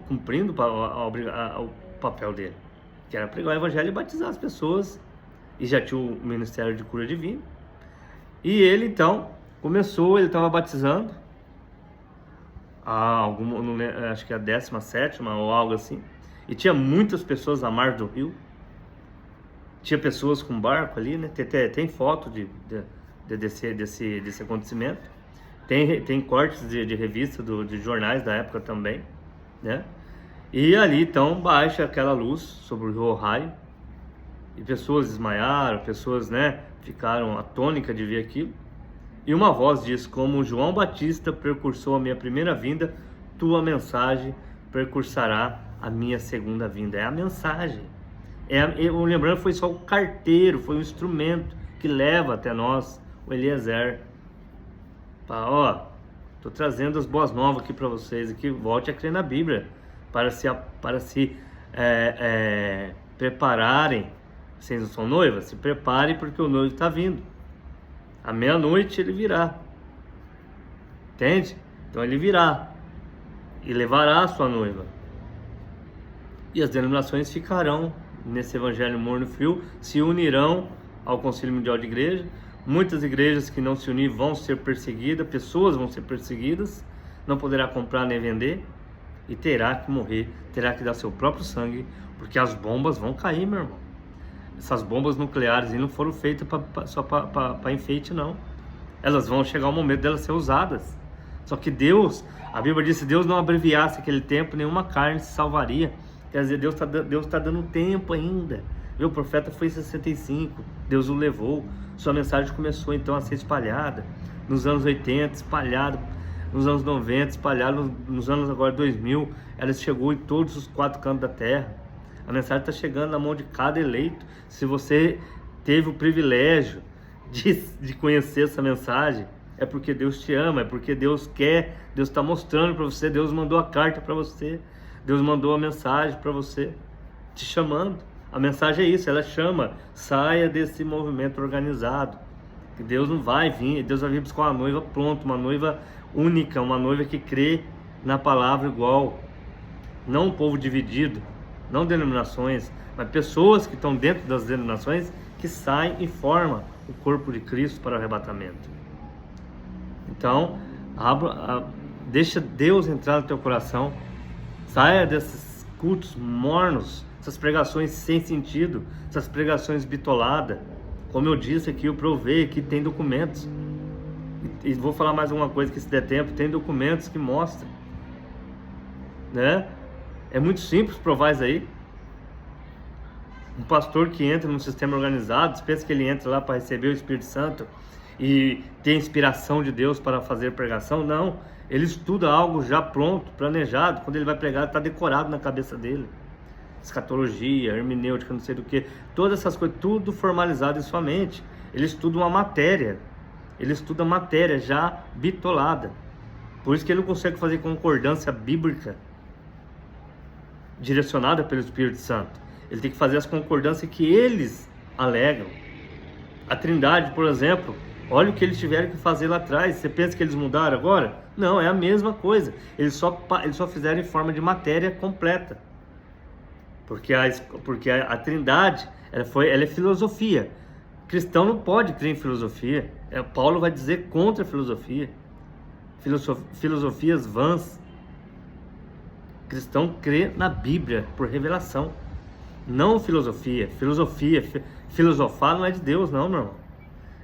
cumprindo o papel dele, que era pregar o evangelho e batizar as pessoas, e já tinha o ministério de cura divina. E ele então começou, ele estava batizando, acho que a 17ª ou algo assim, e tinha muitas pessoas à margem do rio, tinha pessoas com barco ali, né? Tem foto desse acontecimento, tem cortes de revista, de jornais da época também, né? E ali então baixa aquela luz sobre o rio Ohio, e pessoas desmaiaram, pessoas, né, ficaram atônicas de ver aquilo. E uma voz diz: como João Batista precursou a minha primeira vinda, tua mensagem precursará a minha segunda vinda. É a mensagem. Lembrando, foi só o carteiro, foi o instrumento que leva até nós o Eliezer. Estou trazendo as boas novas aqui para vocês, aqui, volte a crer na Bíblia, para se prepararem. Vocês não são noivas? Se preparem, porque o noivo está vindo. À meia-noite ele virá. Entende? Então ele virá e levará a sua noiva. E as denominações ficarão nesse evangelho morno e frio, se unirão ao Concílio Mundial de Igreja. Muitas igrejas que não se unirem vão ser perseguidas, pessoas vão ser perseguidas, não poderá comprar nem vender, e terá que morrer, terá que dar seu próprio sangue, porque as bombas vão cair, meu irmão. Essas bombas nucleares não foram feitas só para enfeite, não. Elas vão chegar o momento delas ser usadas. Só que Deus, a Bíblia diz, se Deus não abreviasse aquele tempo, nenhuma carne se salvaria. Quer dizer, Deus tá dando tempo ainda. O profeta foi em 65, Deus o levou. Sua mensagem começou então a ser espalhada nos anos 80, espalhada nos anos 90, espalhada nos anos agora 2000. Ela chegou em todos os 4 cantos da terra. A mensagem está chegando na mão de cada eleito. Se você teve o privilégio de conhecer essa mensagem, é porque Deus te ama, é porque Deus quer, Deus está mostrando para você, Deus mandou a carta para você, Deus mandou a mensagem para você, te chamando. A mensagem é isso, ela chama: saia desse movimento organizado, que Deus não vai vir, Deus vai vir buscar uma noiva pronta, uma noiva única, uma noiva que crê na palavra igual, não um povo dividido, não denominações, mas pessoas que estão dentro das denominações, que saem e formam o corpo de Cristo para o arrebatamento. Então, deixa Deus entrar no teu coração, saia desses cultos mornos, essas pregações sem sentido, essas pregações bitoladas. Como eu disse aqui, eu provei que tem documentos, e vou falar mais uma coisa que, se der tempo, tem documentos que mostram, né? É muito simples provar isso aí. Um pastor que entra num sistema organizado, pensa que ele entra lá para receber o Espírito Santo e ter inspiração de Deus para fazer pregação. Não, ele estuda algo já pronto, planejado. Quando ele vai pregar, está decorado na cabeça dele. Escatologia, hermenêutica, não sei do que, todas essas coisas, tudo formalizado em sua mente. Ele estuda uma matéria, ele estuda matéria já bitolada. Por isso que ele não consegue fazer concordância bíblica direcionada pelo Espírito Santo. Ele tem que fazer as concordâncias que eles alegam. A Trindade, por exemplo, olha o que eles tiveram que fazer lá atrás. Você pensa que eles mudaram agora? Não, é a mesma coisa. Eles só fizeram em forma de matéria completa. Porque a Trindade, ela é filosofia. Cristão não pode crer em filosofia. Paulo vai dizer contra a filosofia. Filosofias vãs. Cristão crê na Bíblia por revelação. Não filosofia. Filosofar não é de Deus, não, meu irmão.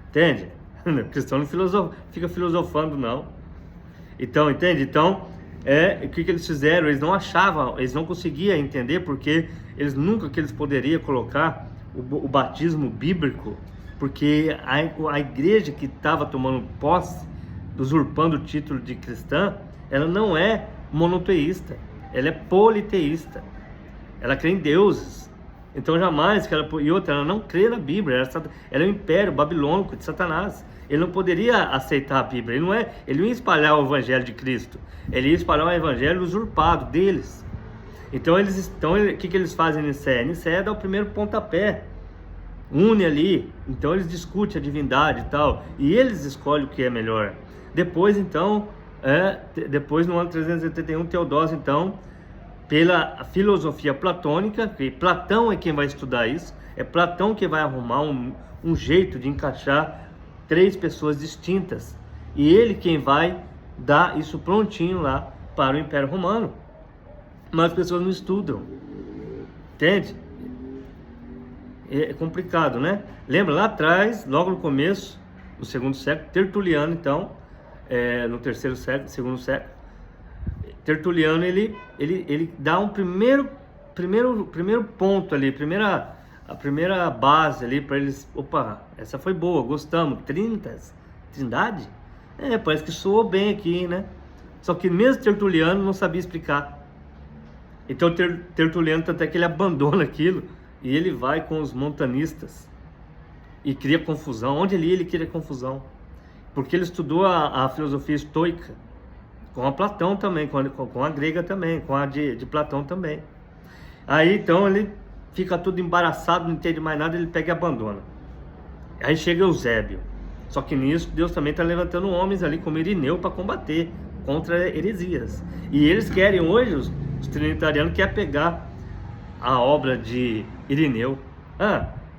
Entende? O cristão não fica filosofando, não. Então, entende? Então, o que eles fizeram? Eles não achavam, eles não conseguiam entender, porque eles nunca que eles poderiam colocar o batismo bíblico, porque a igreja que estava tomando posse, usurpando o título de cristã, ela não é monoteísta, ela é politeísta. Ela crê em deuses. Então jamais que ela... E outra, ela não crê na Bíblia. Ela é o império babilônico de Satanás. Ele não poderia aceitar a Bíblia. Ele não ia espalhar o evangelho de Cristo. Ele ia espalhar o evangelho usurpado deles. Então o que eles fazem em Nicéia? Nicéia dá o primeiro pontapé. Une ali. Então eles discutem a divindade e tal. E eles escolhem o que é melhor. Depois, então... depois, no ano 381, Teodósio, então... pela filosofia platônica, que Platão é quem vai estudar isso, é Platão que vai arrumar um jeito de encaixar três pessoas distintas, e ele quem vai dar isso prontinho lá para o Império Romano. Mas as pessoas não estudam, entende? É complicado, né? Lembra lá atrás, logo no começo, no segundo século, Tertuliano, então, no terceiro século, segundo século, Tertuliano, ele dá um primeiro ponto ali, a primeira base ali para eles. Opa, essa foi boa, gostamos. Trindade? Parece que soou bem aqui, né? Só que mesmo Tertuliano não sabia explicar. Então Tertuliano, tanto é que ele abandona aquilo e ele vai com os montanistas e cria confusão. Onde ele cria confusão, porque ele estudou a filosofia estoica, com a Platão também, com a grega também, com a de Platão também. Aí então ele fica tudo embaraçado, não entende mais nada, ele pega e abandona. Aí chega Eusébio. Só que nisso Deus também está levantando homens ali como Irineu para combater contra heresias. E eles querem hoje, os trinitarianos querem pegar a obra de Irineu.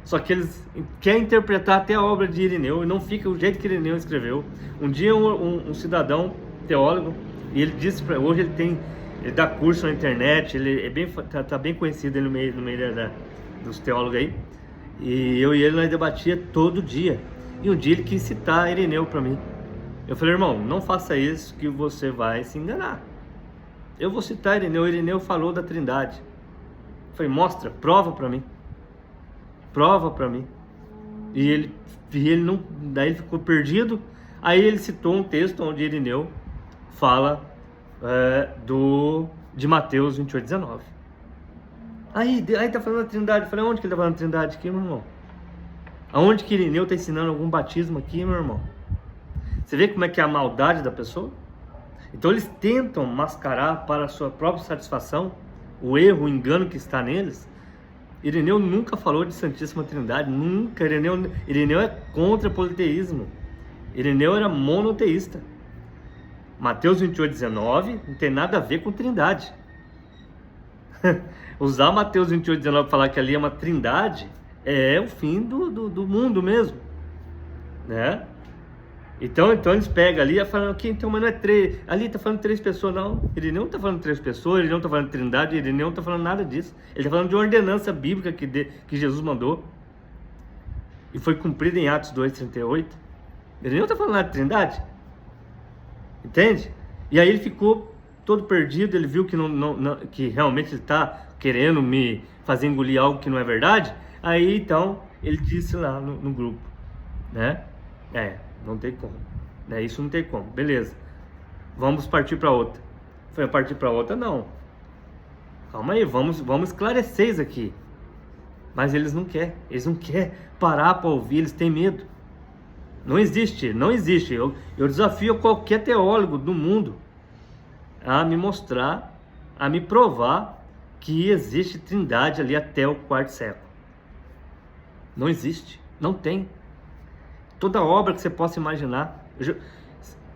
Só que eles querem interpretar até a obra de Irineu e não fica o jeito que Irineu escreveu. Um dia um cidadão teólogo, e ele disse para hoje ele dá curso na internet, ele tá bem conhecido no meio dos teólogos aí, e eu e ele nós debatia todo dia, e um dia ele quis citar Irineu para mim. Eu falei: irmão, não faça isso que você vai se enganar. Eu vou citar Irineu falou da Trindade. Eu falei: mostra, prova para mim, e ele não, daí ele ficou perdido. Aí ele citou um texto onde Irineu fala de Mateus 28:19. Aí tá falando da Trindade. Eu falei: onde que ele tá falando da Trindade aqui, meu irmão? Aonde que Irineu tá ensinando algum batismo aqui, meu irmão? Você vê como é que é a maldade da pessoa? Então eles tentam mascarar para a sua própria satisfação o erro, o engano que está neles. Irineu nunca falou de Santíssima Trindade, nunca. Irineu é contra politeísmo. Irineu era monoteísta. Mateus 28:19 não tem nada a ver com Trindade. Usar Mateus 28:19 para falar que ali é uma Trindade é o fim do mundo mesmo, né? Então eles pegam ali e falam: ok, então, mas não é três, ali está falando três pessoas. Não, Irineu não está falando três pessoas, ele não está falando de Trindade, Irineu não está falando nada disso. Ele está falando de uma ordenança bíblica que Jesus mandou e foi cumprida em Atos 2:38. Ele não está falando nada de Trindade, entende? E aí ele ficou todo perdido. Ele viu que, que realmente ele está querendo me fazer engolir algo que não é verdade? Aí então ele disse lá no grupo, né? Não tem como, né? Isso não tem como, beleza. Vamos partir para outra. Foi partir para outra, não. Calma aí, vamos esclarecer isso aqui. Mas eles não querem parar para ouvir, eles têm medo. Não existe. Eu desafio qualquer teólogo do mundo a me mostrar, a me provar que existe trindade ali até o quarto século. Não existe, não tem. Toda obra que você possa imaginar,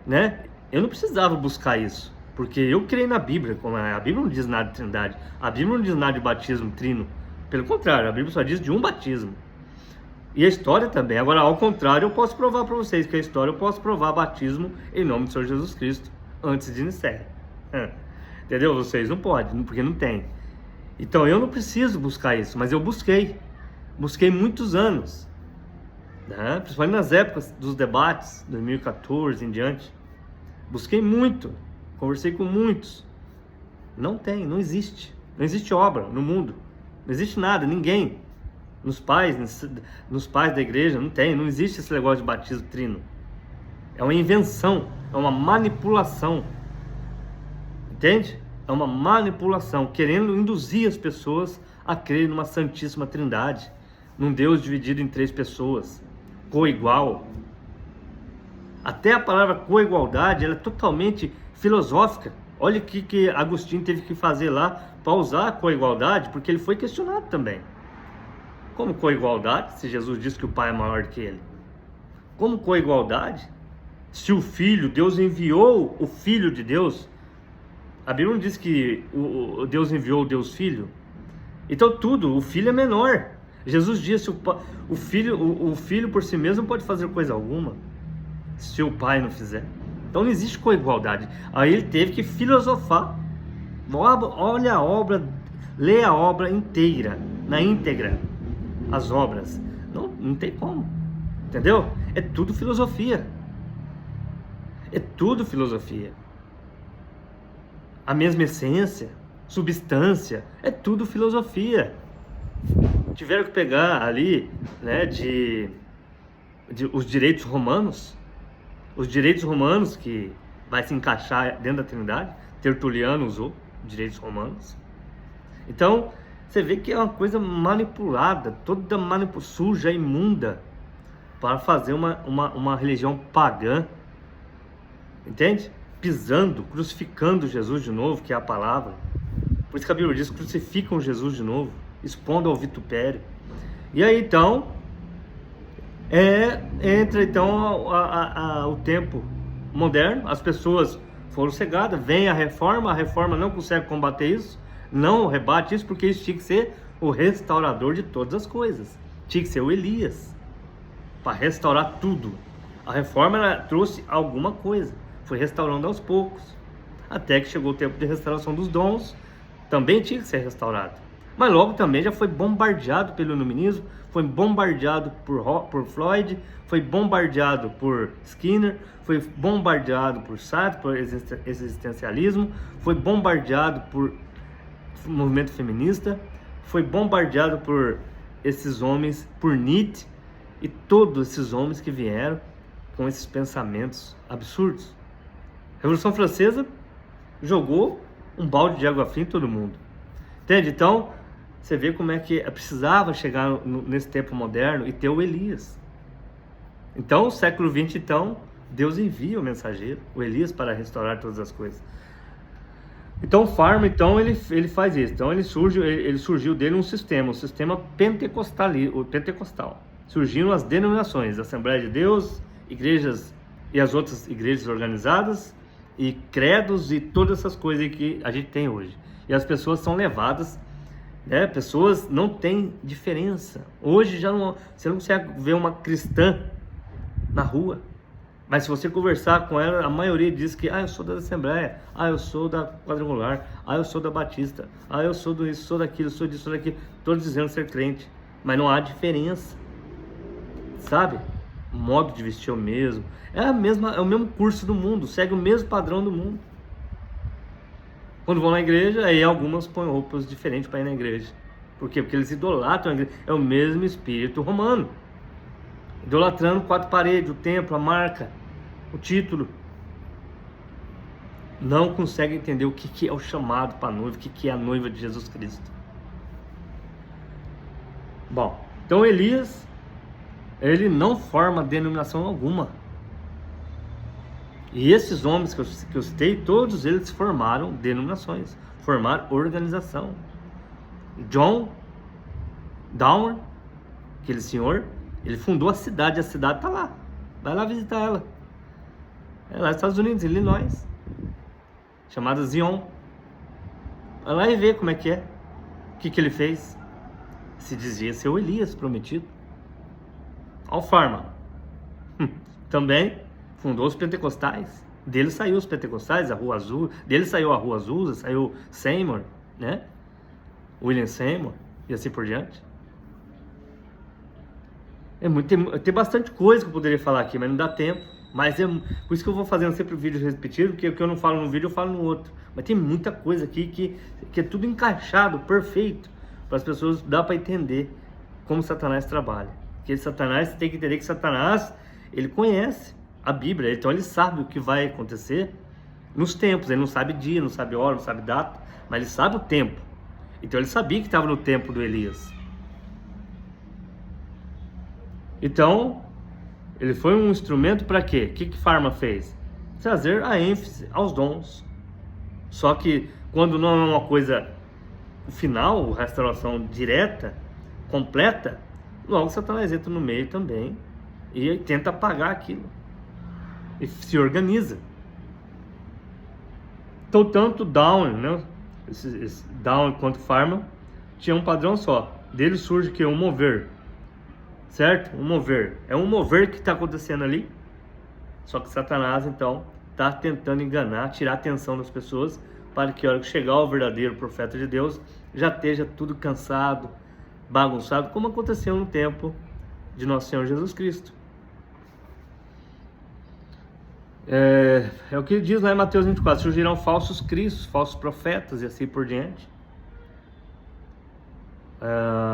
né? Eu não precisava buscar isso, porque eu criei na Bíblia. A Bíblia não diz nada de trindade, a Bíblia não diz nada de batismo trino. Pelo contrário, a Bíblia só diz de um batismo. E a história também. Agora, ao contrário, eu posso provar para vocês que a história eu posso provar batismo em nome do Senhor Jesus Cristo antes de Nicéia. Entendeu? Vocês não podem, porque não tem. Então eu não preciso buscar isso, mas eu busquei muitos anos, né? Principalmente nas épocas dos debates, 2014 em diante. Busquei muito, conversei com muitos. Não existe obra no mundo, não existe nada, ninguém. Nos pais da igreja não existe esse negócio de batismo trino. É uma invenção, é uma manipulação, entende? É uma manipulação, querendo induzir as pessoas a crer numa Santíssima Trindade, num Deus dividido em 3 pessoas, coigual. Até a palavra coigualdade, ela é totalmente filosófica. Olha o que Agostinho teve que fazer lá para usar a coigualdade, porque ele foi questionado também. Como coigualdade, se Jesus disse que o Pai é maior do que ele? Como coigualdade, se o Filho, Deus enviou o Filho de Deus? A Bíblia não diz que o Deus enviou o Deus Filho? Então o Filho é menor. Jesus disse, o filho por si mesmo não pode fazer coisa alguma, se o Pai não fizer. Então não existe coigualdade. Aí ele teve que filosofar. Olha a obra, lê a obra inteira, na íntegra. As obras, não tem como, entendeu? É tudo filosofia, a mesma essência, substância, é tudo filosofia. Tiveram que pegar ali, né, os direitos romanos, que vai se encaixar dentro da Trindade. Tertuliano usou direitos romanos. Então você vê que é uma coisa manipulada, toda suja, imunda, para fazer uma religião pagã, entende? Pisando, crucificando Jesus de novo, que é a palavra. Por isso que a Bíblia diz, crucificam Jesus de novo, expondo ao vitupério. E aí então, entra então o tempo moderno, as pessoas foram cegadas, vem a reforma não consegue combater isso, não rebate isso, porque isso tinha que ser o restaurador de todas as coisas. Tinha que ser o Elias, para restaurar tudo. A reforma, ela trouxe alguma coisa, foi restaurando aos poucos, até que chegou o tempo de restauração dos dons, também tinha que ser restaurado. Mas logo também já foi bombardeado pelo iluminismo, foi bombardeado por Freud, foi bombardeado por Skinner, foi bombardeado por Sartre, por existencialismo, foi bombardeado por movimento feminista, foi bombardeado por esses homens, por Nietzsche e todos esses homens que vieram com esses pensamentos absurdos. A Revolução Francesa jogou um balde de água fria em todo mundo, entende? Então você vê como é que precisava chegar nesse tempo moderno e ter o Elias. Então o século XX, então Deus envia o mensageiro, o Elias, para restaurar todas as coisas. Então o Farmer, então ele faz isso. Então ele surgiu dele um sistema pentecostal. Surgiram as denominações, Assembleia de Deus, igrejas e as outras igrejas organizadas, e credos e todas essas coisas que a gente tem hoje. E as pessoas são levadas, né? Pessoas não têm diferença. Hoje você não consegue ver uma cristã na rua. Mas se você conversar com ela, a maioria diz que eu sou da Assembleia, eu sou da Quadrangular, eu sou da Batista, eu sou do isso, sou daquilo, sou disso, sou daquilo. Todos dizendo ser crente, mas não há diferença, sabe? O modo de vestir é o mesmo, é o mesmo curso do mundo, segue o mesmo padrão do mundo. Quando vão na igreja, aí algumas põem roupas diferentes para ir na igreja. Por quê? Porque eles idolatram a igreja. É o mesmo espírito romano. Idolatrando 4 paredes, o templo, a marca, o título. Não consegue entender o que é o chamado para a noiva, o que é a noiva de Jesus Cristo. Bom, então Elias, ele não forma denominação alguma. E esses homens que eu citei, todos eles formaram denominações, formaram organização. John Dower, aquele senhor, ele fundou a cidade está lá. Vai lá visitar ela. É lá nos Estados Unidos, Illinois, chamada Zion. Vai lá e vê como é que é. O que ele fez? Se dizia ser o Elias prometido. Alfarma também fundou os pentecostais. Dele saiu os pentecostais, a Rua Azul. Dele saiu a Rua Azul, saiu Seymour, né? William Seymour e assim por diante. Tem bastante coisa que eu poderia falar aqui, mas não dá tempo. Mas por isso que eu vou fazendo sempre vídeos repetidos, porque o que eu não falo num vídeo eu falo no outro. Mas tem muita coisa aqui que é tudo encaixado, perfeito, para as pessoas dar para entender como Satanás trabalha. Porque Satanás tem que entender que Satanás, ele conhece a Bíblia, então ele sabe o que vai acontecer nos tempos. Ele não sabe dia, não sabe hora, não sabe data, mas ele sabe o tempo. Então ele sabia que estava no tempo do Elias. Então, ele foi um instrumento para quê? O que Pharma fez? Trazer a ênfase aos dons. Só que quando não é uma coisa final, restauração direta, completa, logo Satanás entra no meio também e tenta apagar aquilo. E se organiza. Então, tanto Down, né? Esse Down quanto Pharma tinha um padrão só. Dele surge que um mover. Certo? Um mover. É um mover que está acontecendo ali. Só que Satanás, então, está tentando enganar, tirar a atenção das pessoas, para que a hora que chegar o verdadeiro profeta de Deus, já esteja tudo cansado, bagunçado, como aconteceu no tempo de Nosso Senhor Jesus Cristo. É o que diz lá em Mateus 24, surgirão falsos cristos, falsos profetas e assim por diante.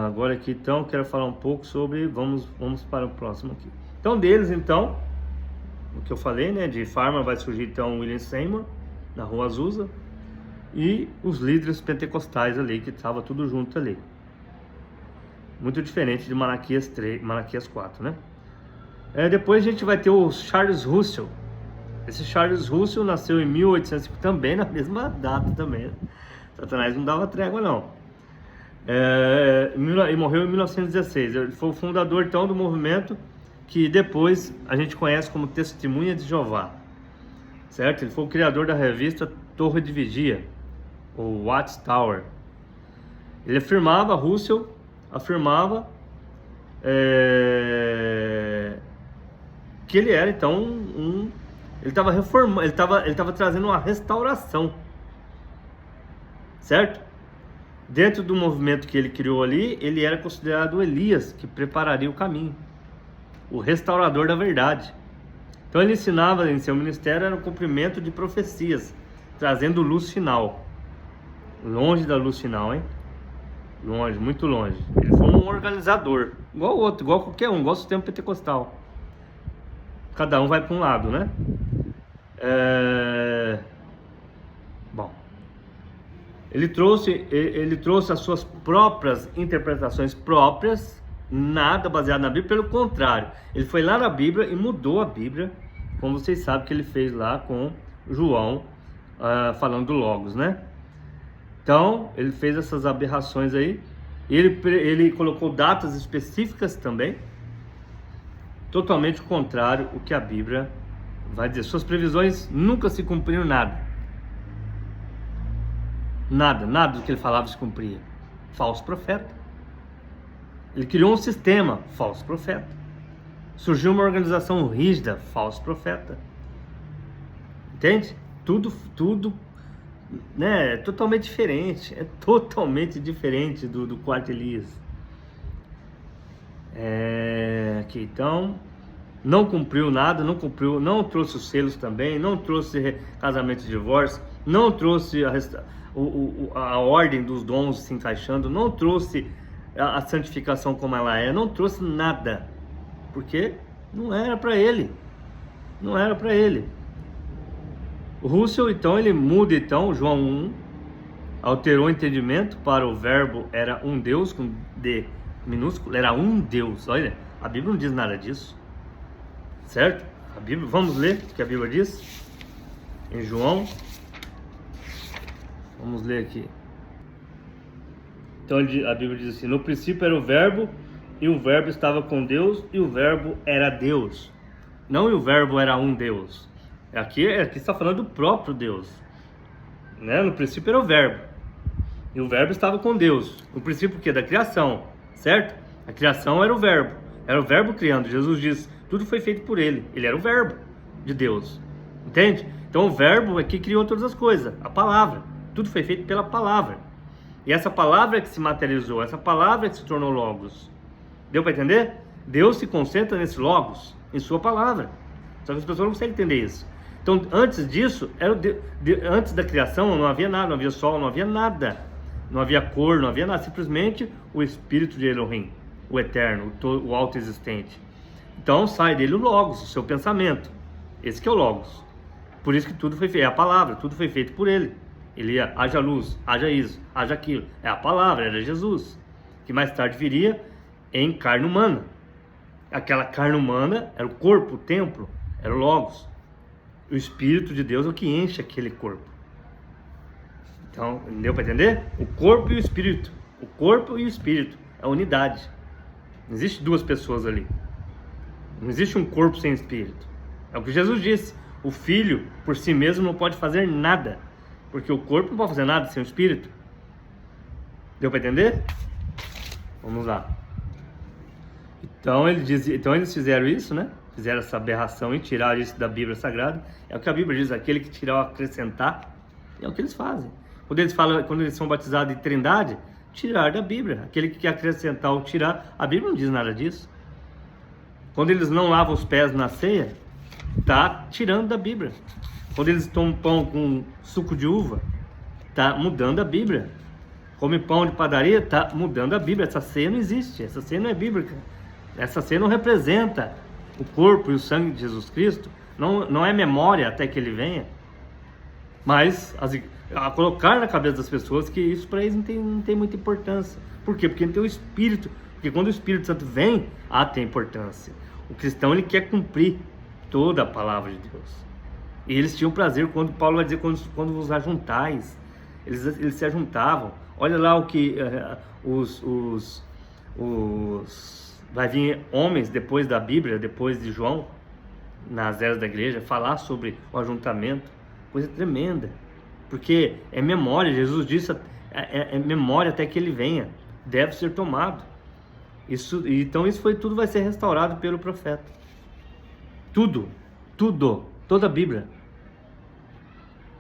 Agora aqui então quero falar um pouco sobre, vamos para o próximo aqui. Então deles então, o que eu falei, né, de Pharma vai surgir então William Seymour na Rua Azusa e os líderes pentecostais ali, que estava tudo junto ali. Muito diferente de Malaquias 4, né? Depois a gente vai ter o Charles Russell. Esse Charles Russell nasceu em 1805, também na mesma data também. Satanás não dava trégua não. E morreu em 1916. Ele foi o fundador então do movimento que depois a gente conhece como Testemunha de Jeová, certo? Ele foi o criador da revista Torre de Vigia, ou Watchtower. Ele Russell afirmava que ele era então ele estava reformando, ele estava trazendo uma restauração, certo? Dentro do movimento que ele criou ali, ele era considerado Elias, que prepararia o caminho, o restaurador da verdade. Então ele ensinava em seu ministério era o cumprimento de profecias, trazendo luz final. Longe da luz final, hein? Longe, muito longe. Ele foi um organizador, igual o outro, igual qualquer um, igual o sistema pentecostal. Cada um vai para um lado, né? Bom, ele trouxe as suas próprias interpretações próprias, nada baseado na Bíblia, pelo contrário, ele foi lá na Bíblia e mudou a Bíblia, como vocês sabem que ele fez lá com João, falando do Logos, né? Então, ele fez essas aberrações aí, ele colocou datas específicas também, totalmente contrário ao que a Bíblia vai dizer. Suas previsões nunca se cumpriram nada. Nada do que ele falava se cumpria. Falso profeta. Ele criou um sistema, falso profeta. Surgiu uma organização rígida, falso profeta. Entende? Tudo, né, é totalmente diferente. É totalmente diferente do quarto Elias. Aqui então, não cumpriu nada, não cumpriu, não trouxe os selos também, não trouxe casamento e divórcio, não trouxe a ordem dos dons se encaixando, não trouxe a santificação como ela é, não trouxe nada, porque não era para ele, não era para ele. O Russell, então, ele muda, então, João 1, alterou o entendimento para o verbo era um Deus, com D minúsculo, era um Deus. Olha, a Bíblia não diz nada disso, certo? A Bíblia, vamos ler o que a Bíblia diz em João. Vamos ler aqui. Então a Bíblia diz assim: no princípio era o verbo, e o verbo estava com Deus, e o verbo era Deus. Não, e o verbo era um Deus. Aqui está falando do próprio Deus, né? No princípio era o verbo, e o verbo estava com Deus. No princípio o quê? Da criação, certo? A criação era o verbo criando. Jesus diz, tudo foi feito por ele. Ele era o verbo de Deus, entende? Então o verbo é que criou todas as coisas, a palavra. Tudo foi feito pela palavra. E essa palavra é que se materializou, essa palavra é que se tornou logos. Deu para entender? Deus se concentra nesse logos, em sua palavra. Só que as pessoas não conseguem entender isso. Então, antes disso, antes da criação, não havia nada, não havia sol, não havia nada. Não havia cor, não havia nada. Simplesmente o Espírito de Elohim, o Eterno, o Auto-Existente. Então, sai dele o Logos, o seu pensamento. Esse que é o Logos. Por isso que tudo foi feito, é a palavra, tudo foi feito por ele. Ele ia, haja luz, haja isso, haja aquilo. É a palavra, era Jesus. Que mais tarde viria em carne humana. Aquela carne humana era o corpo, o templo, era o Logos. O Espírito de Deus é o que enche aquele corpo. Então, deu para entender? O corpo e o Espírito. O corpo e o Espírito. É a unidade. Não existe duas pessoas ali. Não existe um corpo sem Espírito. É o que Jesus disse. O Filho, por si mesmo, não pode fazer nada. Porque o corpo não pode fazer nada sem o Espírito. Deu para entender? Vamos lá. Então eles fizeram isso, né? Fizeram essa aberração e tiraram isso da Bíblia Sagrada. É o que a Bíblia diz, aquele que tirar ou acrescentar, é o que eles fazem. Quando eles são batizados em Trindade, tirar da Bíblia. Aquele que quer acrescentar ou tirar, a Bíblia não diz nada disso. Quando eles não lavam os pés na ceia, está tirando da Bíblia. Quando eles tomam pão com suco de uva, está mudando a Bíblia. Come pão de padaria, está mudando a Bíblia. Essa ceia não existe, essa ceia não é bíblica. Essa ceia não representa o corpo e o sangue de Jesus Cristo, não é memória até que ele venha. Mas a colocar na cabeça das pessoas que isso para eles não tem muita importância. Por quê? Porque não tem o Espírito. Porque quando o Espírito Santo vem, tem importância. O cristão, ele quer cumprir toda a palavra de Deus. E eles tinham prazer, quando Paulo vai dizer, quando vos ajuntais, eles se ajuntavam. Olha lá o que vai vir homens depois da Bíblia, depois de João, nas eras da igreja, falar sobre o ajuntamento. Coisa tremenda. Porque é memória, Jesus disse, é memória até que ele venha. Deve ser tomado. Então isso tudo vai ser restaurado pelo profeta. Tudo, toda a Bíblia.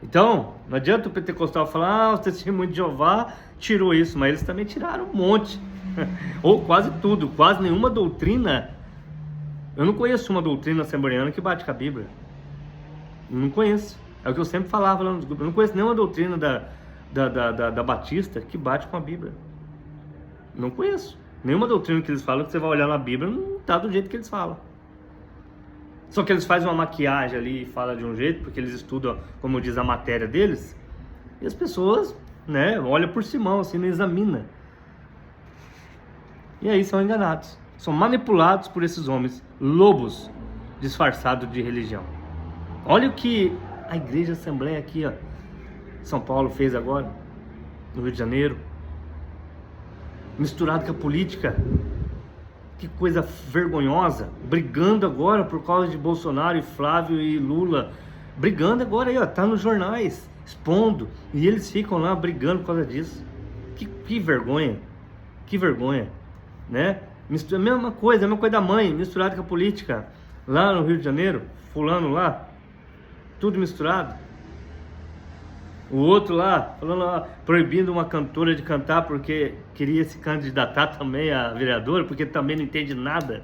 Então, não adianta o pentecostal falar, o testemunho de Jeová tirou isso, mas eles também tiraram um monte. Ou quase tudo, quase nenhuma doutrina. Eu não conheço uma doutrina assembleana que bate com a Bíblia. Não conheço. É o que eu sempre falava lá nos grupos. Eu não conheço nenhuma doutrina da Batista que bate com a Bíblia. Não conheço. Nenhuma doutrina que eles falam que você vai olhar na Bíblia não está do jeito que eles falam. Só que eles fazem uma maquiagem ali e falam de um jeito, porque eles estudam, como diz a matéria deles, e as pessoas, né, olham por cima, assim, não examina. E aí são enganados, são manipulados por esses homens, lobos disfarçados de religião. Olha o que a Igreja Assembleia aqui, ó, São Paulo fez agora, no Rio de Janeiro, misturado com a política. Que coisa vergonhosa, brigando agora por causa de Bolsonaro e Flávio e Lula, brigando agora aí, ó, tá nos jornais, expondo, e eles ficam lá brigando por causa disso. Que vergonha, né? A mesma coisa da mãe, misturado com a política, lá no Rio de Janeiro, fulano lá, tudo misturado. O outro lá, falando lá, proibindo uma cantora de cantar porque queria se candidatar também a vereadora, porque também não entende nada,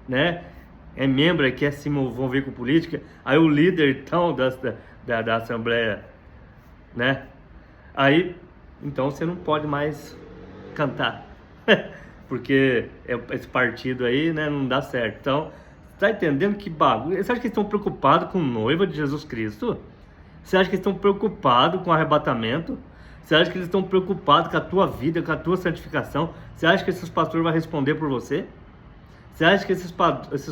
né? é membro e quer se envolver com política, aí o líder então da Assembleia, né? Aí, então você não pode mais cantar, porque esse partido aí, né, não dá certo. Então, tá entendendo que bagulho? Você acha que eles estão preocupados com noiva de Jesus Cristo? Você acha que eles estão preocupados com o arrebatamento? Você acha que eles estão preocupados com a tua vida, com a tua santificação? Você acha que esses pastores vão responder por você? Você acha que esses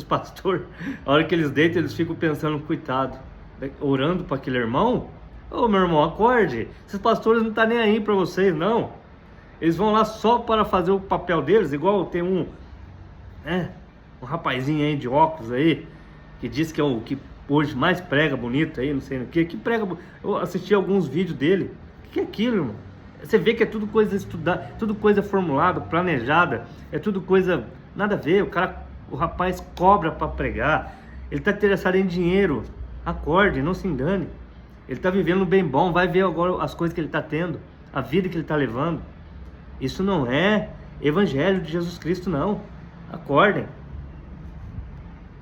pastores, a hora que eles deitam, eles ficam pensando, coitado, orando para aquele irmão? Ô, meu irmão, acorde. Esses pastores não estão nem aí para vocês, não. Eles vão lá só para fazer o papel deles, igual tem um rapazinho aí de óculos aí, que diz que é o que hoje mais prega bonito aí, não sei o que prega. Eu assisti alguns vídeos dele. O que é aquilo, irmão? Você vê que é tudo coisa estudada, tudo coisa formulada, planejada, é tudo coisa nada a ver. O rapaz cobra para pregar, ele está interessado em dinheiro. Acorde, não se engane. Ele está vivendo bem bom, vai ver agora as coisas que ele está tendo, a vida que ele está levando. Isso não é evangelho de Jesus Cristo, não. Acordem.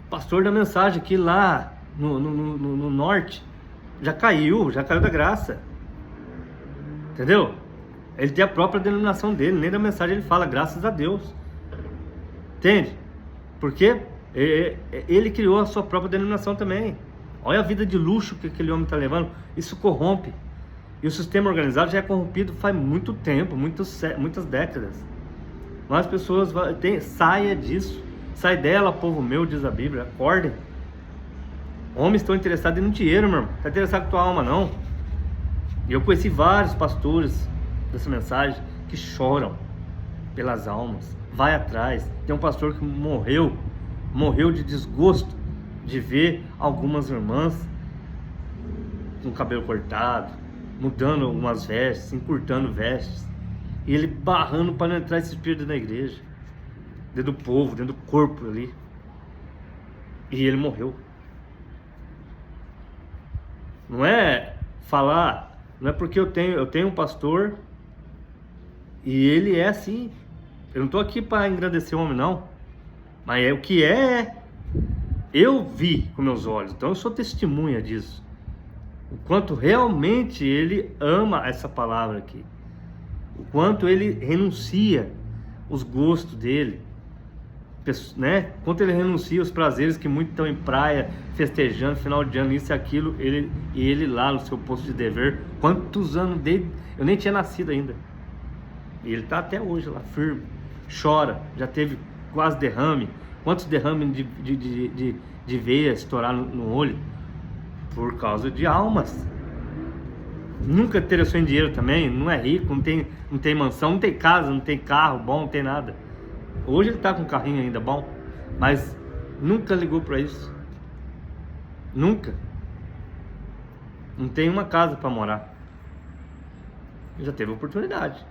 Pastor da mensagem aqui lá no norte já caiu da graça. Entendeu? Ele tem a própria denominação dele, nem da mensagem ele fala, graças a Deus. Entende? Porque ele criou a sua própria denominação também. Olha a vida de luxo que aquele homem está levando. Isso corrompe. E o sistema organizado já é corrompido faz muito tempo, muitas décadas. Mas as pessoas saia disso. Sai dela, povo meu, diz a Bíblia. Acordem. Homens estão interessados no dinheiro, meu irmão. Não está interessado com tua alma, não. E eu conheci vários pastores dessa mensagem que choram pelas almas. Vai atrás. Tem um pastor que morreu de desgosto de ver algumas irmãs com o cabelo cortado, mudando algumas vestes, encurtando vestes, e ele barrando para não entrar esse espírito na igreja, dentro do povo, dentro do corpo ali. E ele morreu. Não é falar, não é porque eu tenho um pastor e ele é assim. Eu não estou aqui para engrandecer o homem, não. Mas é o que é. Eu vi com meus olhos, então eu sou testemunha disso. O quanto realmente ele ama essa palavra aqui. O quanto ele renuncia os gostos dele, né? Quanto ele renuncia os prazeres que muitos estão em praia, festejando, final de ano, isso e aquilo. Ele lá no seu posto de dever, quantos anos dele, eu nem tinha nascido ainda. E ele está até hoje lá, firme. Chora, já teve quase derrame. Quantos derrames de veia estourar no olho? Por causa de almas. Nunca interessou em dinheiro também, não é rico, não tem mansão, não tem casa, não tem carro bom, não tem nada. Hoje ele está com um carrinho ainda bom, mas nunca ligou para isso. Nunca. Não tem uma casa para morar. Já teve oportunidade.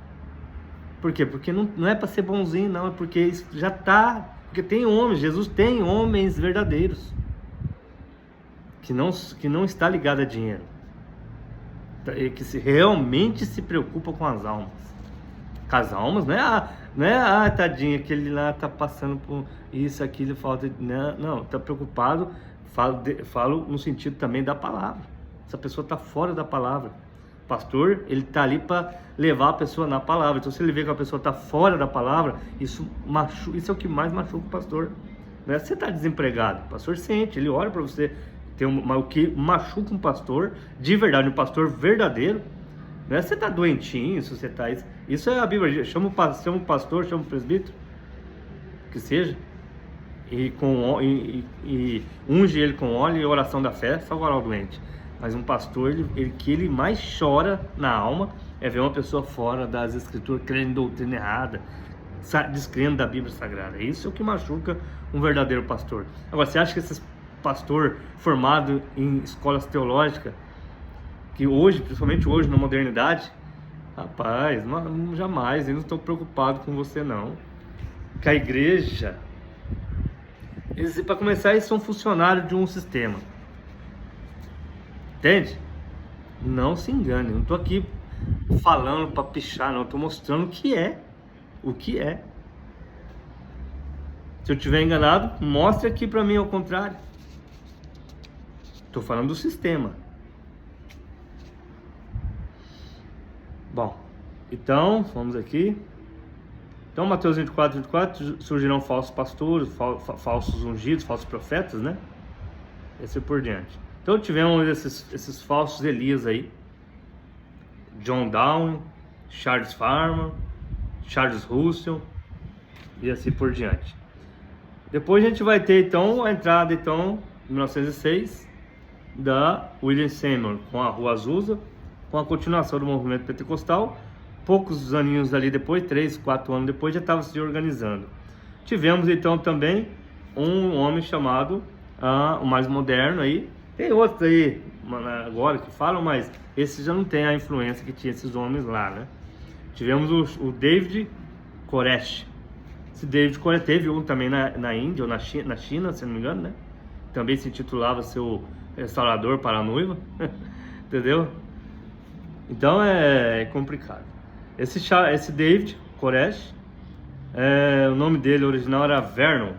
Por quê? Porque não é para ser bonzinho, não, é porque isso já está. Porque tem homens, Jesus tem homens verdadeiros que não está ligado a dinheiro, que realmente se preocupa com as almas. Com as almas, não é tadinha, aquele lá está passando por isso, aquilo, falta. Não, está preocupado. Falo no sentido também da palavra. Essa pessoa está fora da palavra. O pastor, ele está ali para levar a pessoa na palavra. Então, se ele vê que a pessoa está fora da palavra, isso é o que mais machuca o pastor. Não é se você está desempregado. O pastor sente, ele olha para você. Mas o que machuca um pastor, de verdade, um pastor verdadeiro, não é se você está doentinho, se você está. Isso é a Bíblia. Chama o pastor, chama o presbítero, que seja, e unge ele com óleo e oração da fé, salvará o doente. Mas um pastor, que ele mais chora na alma é ver uma pessoa fora das escrituras, crendo em doutrina errada, descrendo da Bíblia Sagrada. Isso é o que machuca um verdadeiro pastor. Agora, você acha que esses pastor formado em escolas teológicas, que hoje, principalmente hoje na modernidade, rapaz, jamais, eles não estão preocupados com você, não. Que a igreja, para começar, eles são funcionários de um sistema. Entende? Não se engane, não estou aqui falando para pichar, não, estou mostrando o que é. Se eu estiver enganado, mostre aqui para mim ao contrário. Estou falando do sistema. Bom, então, vamos aqui. Então, Mateus 24, 24, surgirão falsos pastores, falsos ungidos, falsos profetas, né? E assim por diante. Então, tivemos esses falsos Elias aí. John Downey, Charles Farmer, Charles Russell e assim por diante. Depois a gente vai ter, então, a entrada, então, em 1906, da William Seymour com a Rua Azusa, com a continuação do movimento pentecostal. Poucos aninhos ali depois, 3, 4 anos depois, já estava se organizando. Tivemos então também um homem chamado, o mais moderno aí, tem outros aí agora que falam, mas esse já não tem a influência que tinha esses homens lá, né? Tivemos o David Koresh. Esse David Koresh teve um também na Índia ou na China, se não me engano, né? Também se intitulava seu restaurador para a noiva, entendeu? Então é complicado. Esse David Koresh, o nome dele original era Vernon,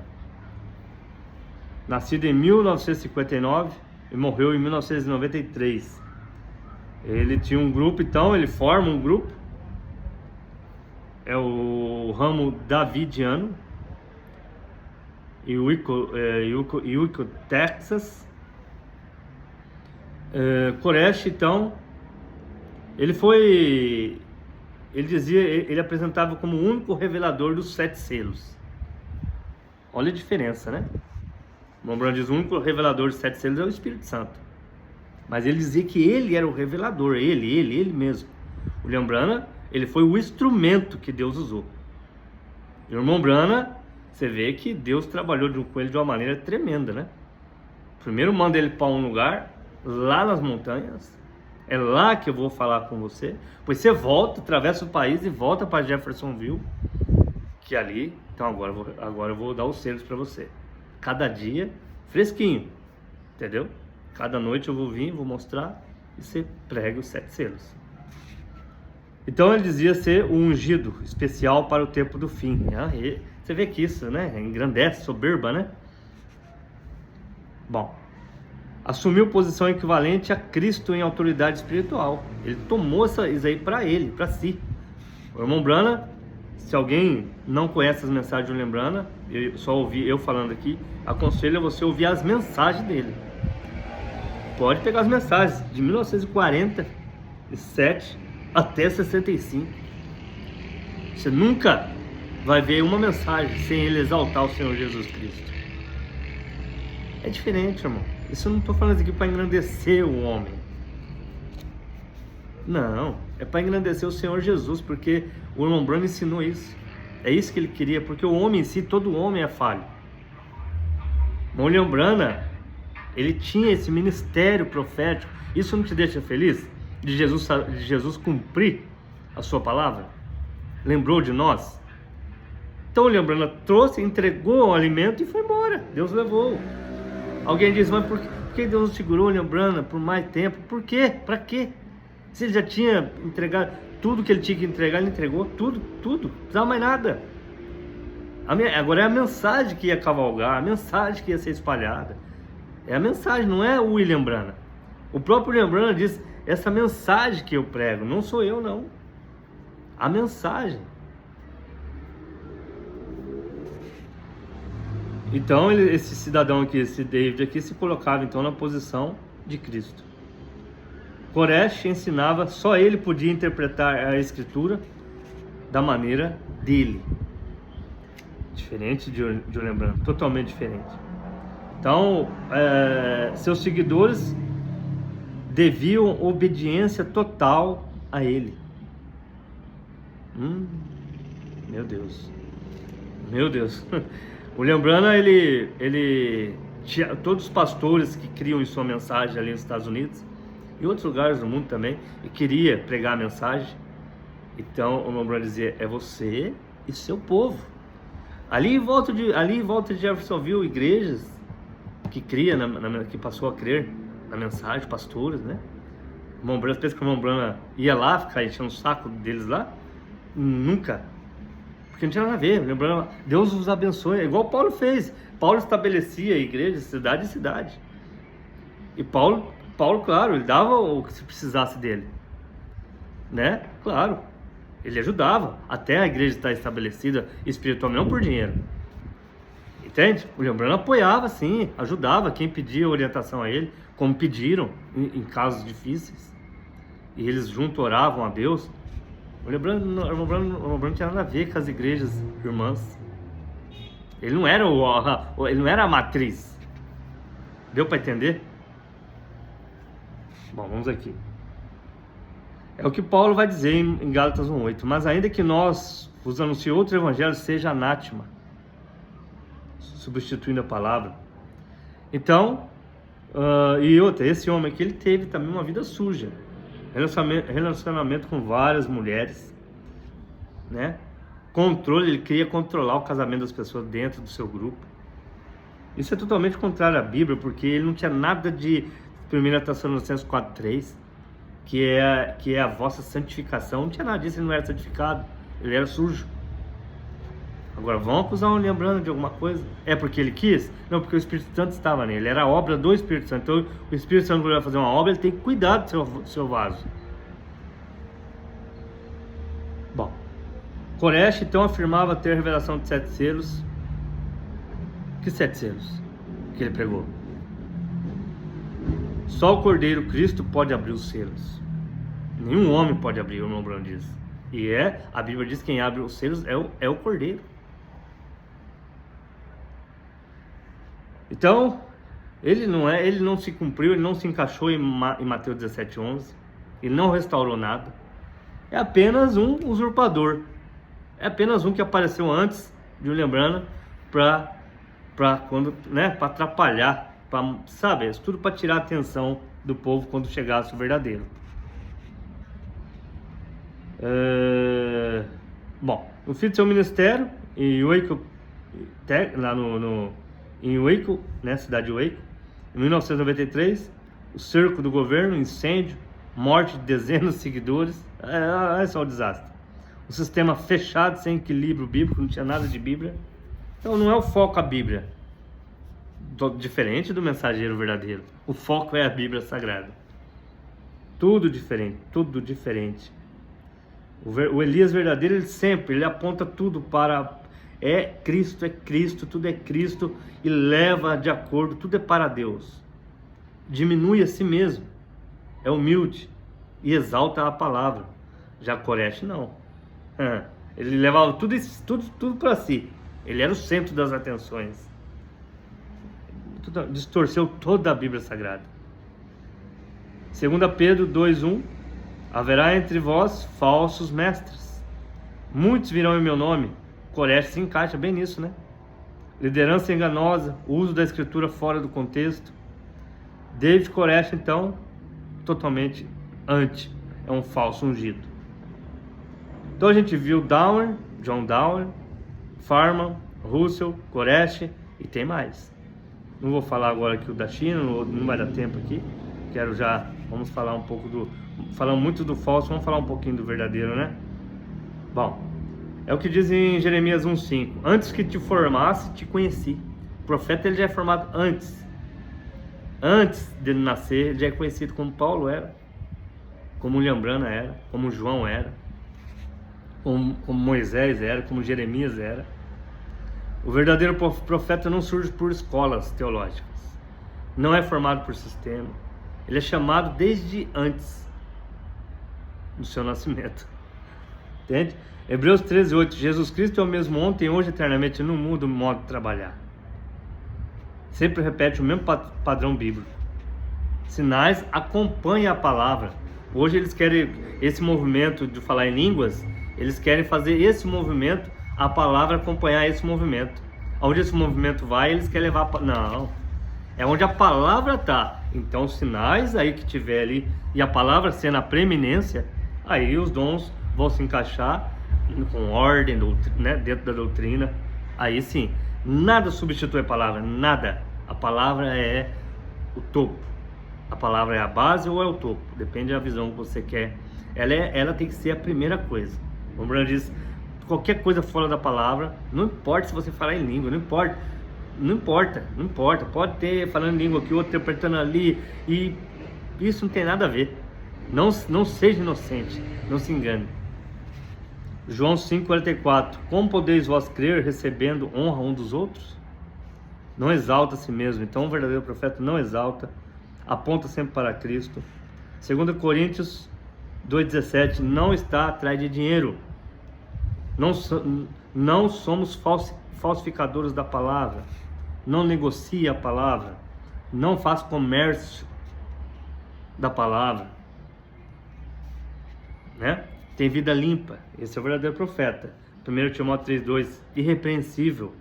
nascido em 1959 e morreu em 1993. Ele tinha um grupo, então ele forma um grupo, é o ramo davidiano, em Waco, Texas. Koresh, então, ele dizia, ele apresentava como o único revelador dos 7 selos. Olha a diferença, né? O Mombran diz: o único revelador dos 7 selos é o Espírito Santo. Mas ele dizia que ele era o revelador, ele mesmo. O William Branham, ele foi o instrumento que Deus usou. E o irmão Branham, você vê que Deus trabalhou com ele de uma maneira tremenda, né? Primeiro manda ele para um lugar, lá nas montanhas. É lá que eu vou falar com você. Pois você volta, atravessa o país e volta para Jeffersonville, que é ali. Então agora eu vou dar os selos para você. Cada dia, fresquinho, entendeu? Cada noite eu vou vir, vou mostrar, e você prega os 7 selos. Então ele dizia ser o ungido especial para o tempo do fim. Você vê que isso, né? Engrandece, soberba, né? Bom, assumiu posição equivalente a Cristo em autoridade espiritual. Ele tomou isso aí para ele, para si. O irmão Branham, se alguém não conhece as mensagens do William Branham, eu só ouvi eu falando aqui, aconselho a você ouvir as mensagens dele. Pode pegar as mensagens de 1947 até 65. Você nunca vai ver uma mensagem sem ele exaltar o Senhor Jesus Cristo. É diferente, irmão. Isso eu não estou falando aqui para engrandecer o homem. Não, é para engrandecer o Senhor Jesus, porque o irmão Branham ensinou isso. É isso que ele queria, porque o homem em si, todo homem é falho. O William Branham, ele tinha esse ministério profético. Isso não te deixa feliz? De Jesus cumprir a sua palavra? Lembrou de nós? Então o William Branham trouxe, entregou o alimento e foi embora. Deus levou. Alguém diz: mas por que Deus não segurou o William Branham por mais tempo? Por quê? Para quê? Se ele já tinha entregado tudo que ele tinha que entregar, ele entregou tudo, não precisava mais nada. Agora é a mensagem que ia cavalgar, a mensagem que ia ser espalhada. É a mensagem, não é o William Branham. O próprio William Branham diz: essa mensagem que eu prego, não sou eu não. A mensagem. Então esse cidadão aqui, esse David aqui, se colocava então na posição de Cristo. Koresh ensinava, só ele podia interpretar a escritura da maneira dele. Diferente de William Branham, totalmente diferente. Então, seus seguidores deviam obediência total a ele. Meu Deus. O William Branham, ele tinha todos os pastores que criam em sua mensagem ali nos Estados Unidos e outros lugares do mundo também, e queria pregar a mensagem. Então o William Branham dizia: é você e seu povo. Ali em volta de Jeffersonville, igrejas que que passou a crer na mensagem, pastores, né? O irmão Branham, pensa que o irmão Branham ia lá ficar enchendo o saco deles lá? Nunca. Porque não tinha nada a ver, lembrando, Deus os abençoe, igual Paulo fez. Paulo estabelecia a igreja, cidade em cidade. E Paulo, claro, ele dava o que se precisasse dele, né? Claro, ele ajudava até a igreja estar estabelecida espiritualmente, não por dinheiro. Entende? O Lembrando apoiava, sim, ajudava quem pedia orientação a ele, como pediram em casos difíceis. E eles juntos oravam a Deus. O Lembrando não tinha nada a ver com as igrejas irmãs. Ele não era a matriz. Deu para entender? Bom, vamos aqui. É o que Paulo vai dizer em Gálatas 1:8. Mas ainda que nós vos anuncie outro evangelho, seja anátema, substituindo a palavra. Então, esse homem aqui, ele teve também uma vida suja. Relacionamento com várias mulheres, né? Controle, ele queria controlar o casamento das pessoas dentro do seu grupo. Isso é totalmente contrário à Bíblia, porque ele não tinha nada de 1 Tessalonicenses 4:3, que é a vossa santificação. Não tinha nada disso, ele não era santificado, ele era sujo. Agora, vão acusar um Lembrando de alguma coisa? É porque ele quis? Não, porque o Espírito Santo estava nele, era a obra do Espírito Santo. Então, o Espírito Santo, quando vai fazer uma obra, ele tem que cuidar do seu vaso. Bom, Koresh então afirmava ter a revelação de 7 selos. Que 7 selos que ele pregou? Só o Cordeiro Cristo pode abrir os selos. Nenhum homem pode abrir, o Lembrando diz. E a Bíblia diz que quem abre os selos é o Cordeiro. Então, ele não se cumpriu, ele não se encaixou em Mateus 17:11. Ele não restaurou nada. É apenas um usurpador. É apenas um que apareceu antes de Lembrando para atrapalhar, sabe? Isso tudo para tirar a atenção do povo quando chegasse o verdadeiro. Bom, no fim do seu ministério em Waco, lá em Waco, né, cidade de Waco, em 1993, o cerco do governo, incêndio, morte de dezenas de seguidores, é só um desastre. O sistema fechado, sem equilíbrio bíblico, não tinha nada de Bíblia. Então não é o foco a Bíblia, diferente do mensageiro verdadeiro. O foco é a Bíblia Sagrada. Tudo diferente, tudo diferente. O Elias verdadeiro, ele aponta tudo para Cristo, tudo é Cristo e leva de acordo, tudo é para Deus. Diminui a si mesmo, é humilde e exalta a palavra. Já Koresh não. Ele levava tudo para si. Ele era o centro das atenções. Distorceu toda a Bíblia Sagrada. 2 Pedro 2:1. Haverá entre vós falsos mestres. Muitos virão em meu nome. Koresh se encaixa bem nisso, né? Liderança enganosa, uso da escritura fora do contexto. David Koresh, então, totalmente é um falso ungido. Então a gente viu John Dower, Farman, Russell, Koresh e tem mais. Não vou falar agora aqui o da China, não vai dar tempo aqui. Vamos falar um pouco falamos muito do falso, vamos falar um pouquinho do verdadeiro, né? Bom, é o que diz em Jeremias 1:5. Antes que te formasse, te conheci. O profeta, ele já é formado antes dele nascer, ele já é conhecido como Paulo era, como Lembrando era, como João era, como Moisés era, como Jeremias era. O verdadeiro profeta não surge por escolas teológicas, não é formado por sistema, ele é chamado desde antes do seu nascimento. Entende? Hebreus 13:8. Jesus Cristo é o mesmo ontem, hoje, eternamente. Não muda o modo de trabalhar. Sempre repete o mesmo padrão bíblico. Sinais acompanham a palavra. Hoje eles querem esse movimento de falar em línguas. Eles querem fazer esse movimento, a palavra acompanhar esse movimento. Onde esse movimento vai, eles querem levar. Não. É onde a palavra está. Então, os sinais aí que tiver ali e a palavra sendo a preeminência, aí os dons vão se encaixar com ordem, né, dentro da doutrina. Aí sim, nada substitui a palavra, nada. A palavra é o topo. A palavra é a base ou é o topo, depende da visão que você quer. Ela tem que ser a primeira coisa. O Lembrando diz, qualquer coisa fora da palavra, não importa se você falar em língua, não importa. Não importa. Pode ter falando em língua aqui, outro interpretando ali, e isso não tem nada a ver. Não seja inocente, não se engane. João 5,44. Como podeis vós crer recebendo honra um dos outros? Não exalta a si mesmo. Então o verdadeiro profeta não exalta, aponta sempre para Cristo. 2 Coríntios 2,17. Não está atrás de dinheiro. Não somos falsificadores da palavra. Não negocia a palavra. Não faz comércio da palavra, né? Tem vida limpa. Esse é o verdadeiro profeta. 1 Timóteo 3,2. Irrepreensível.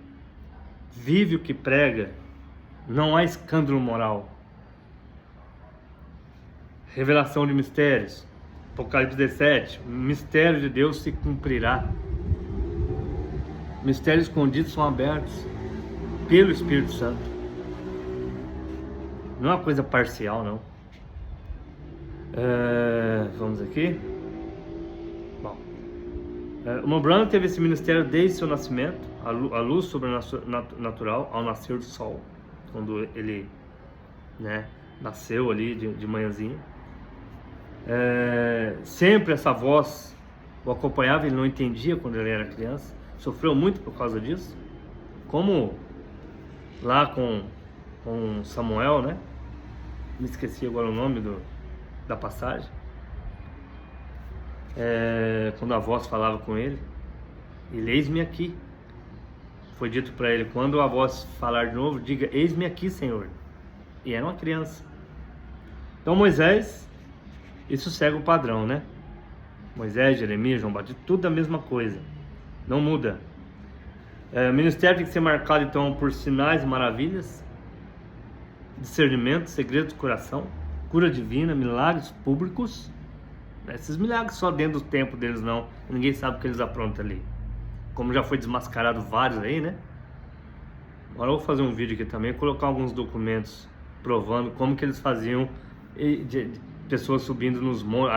Vive o que prega. Não há escândalo moral. Revelação de mistérios. Apocalipse 17. O mistério de Deus se cumprirá. Mistérios escondidos são abertos pelo Espírito Santo. Não é uma coisa parcial, não. Vamos aqui. Bom, o Mombrana teve esse ministério desde seu nascimento, a luz sobrenatural ao nascer do sol, quando ele, né, nasceu ali de manhãzinha. Sempre essa voz o acompanhava, ele não entendia quando ele era criança, sofreu muito por causa disso, como lá com Samuel, né? Me esqueci agora o nome da passagem. Quando a voz falava com ele, eis-me aqui. Foi dito para ele, quando a voz falar de novo, diga, eis-me aqui, Senhor. E era uma criança. Então Moisés, isso segue o padrão, né? Moisés, Jeremias, João Batista, tudo a mesma coisa, não muda. O ministério tem que ser marcado então por sinais e maravilhas, discernimento, segredos do coração, cura divina, milagres públicos. Esses milagres só dentro do tempo deles não, ninguém sabe o que eles aprontam ali, como já foi desmascarado vários aí, né? Agora eu vou fazer um vídeo aqui também, colocar alguns documentos provando como que eles faziam, de pessoas subindo nos montes,